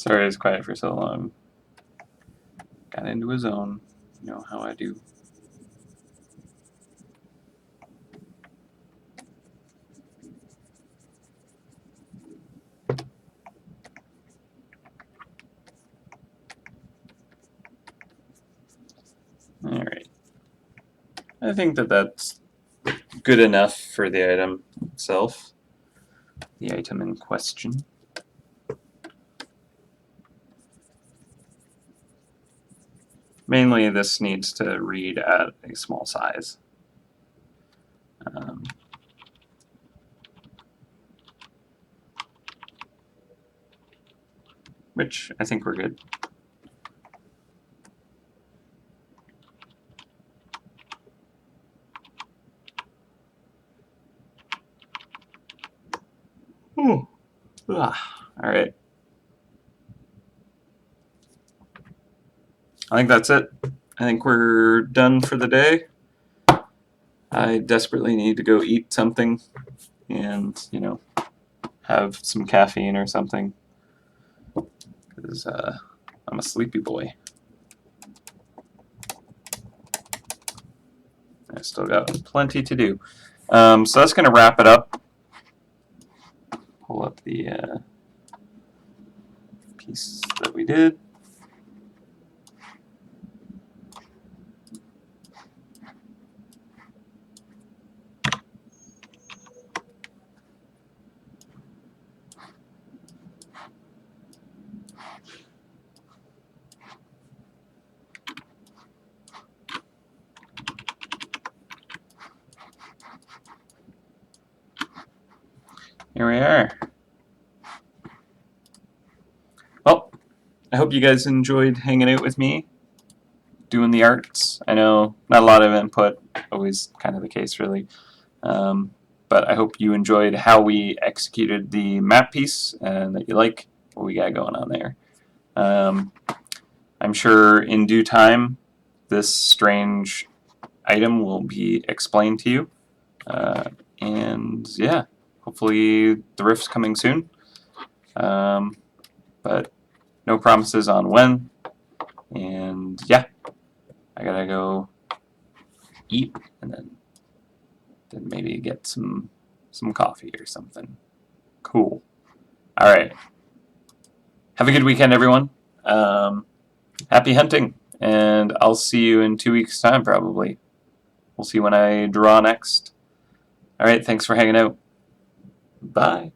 Sorry I was quiet for so long. Got into a zone. You know how I do. Alright. I think that that's good enough for the item itself. The item in question. Mainly this needs to read at a small size. Which I think we're good. Ooh. All right. I think that's it. I think we're done for the day. I desperately need to go eat something and, you know, have some caffeine or something because I'm a sleepy boy. I still got plenty to do. So that's going to wrap it up. Pull up the piece that we did. Here we are. Well, I hope you guys enjoyed hanging out with me, doing the arts. I know not a lot of input, always kind of the case really. But I hope you enjoyed how we executed the map piece and that you like what we got going on there. I'm sure in due time this strange item will be explained to you. And yeah, hopefully the rift's coming soon. But no promises on when. And yeah, I gotta go eat and then maybe get some coffee or something. Cool. All right. Have a good weekend, everyone. Happy hunting, and I'll see you in 2 weeks' time, probably. We'll see when I draw next. All right. Thanks for hanging out. Bye.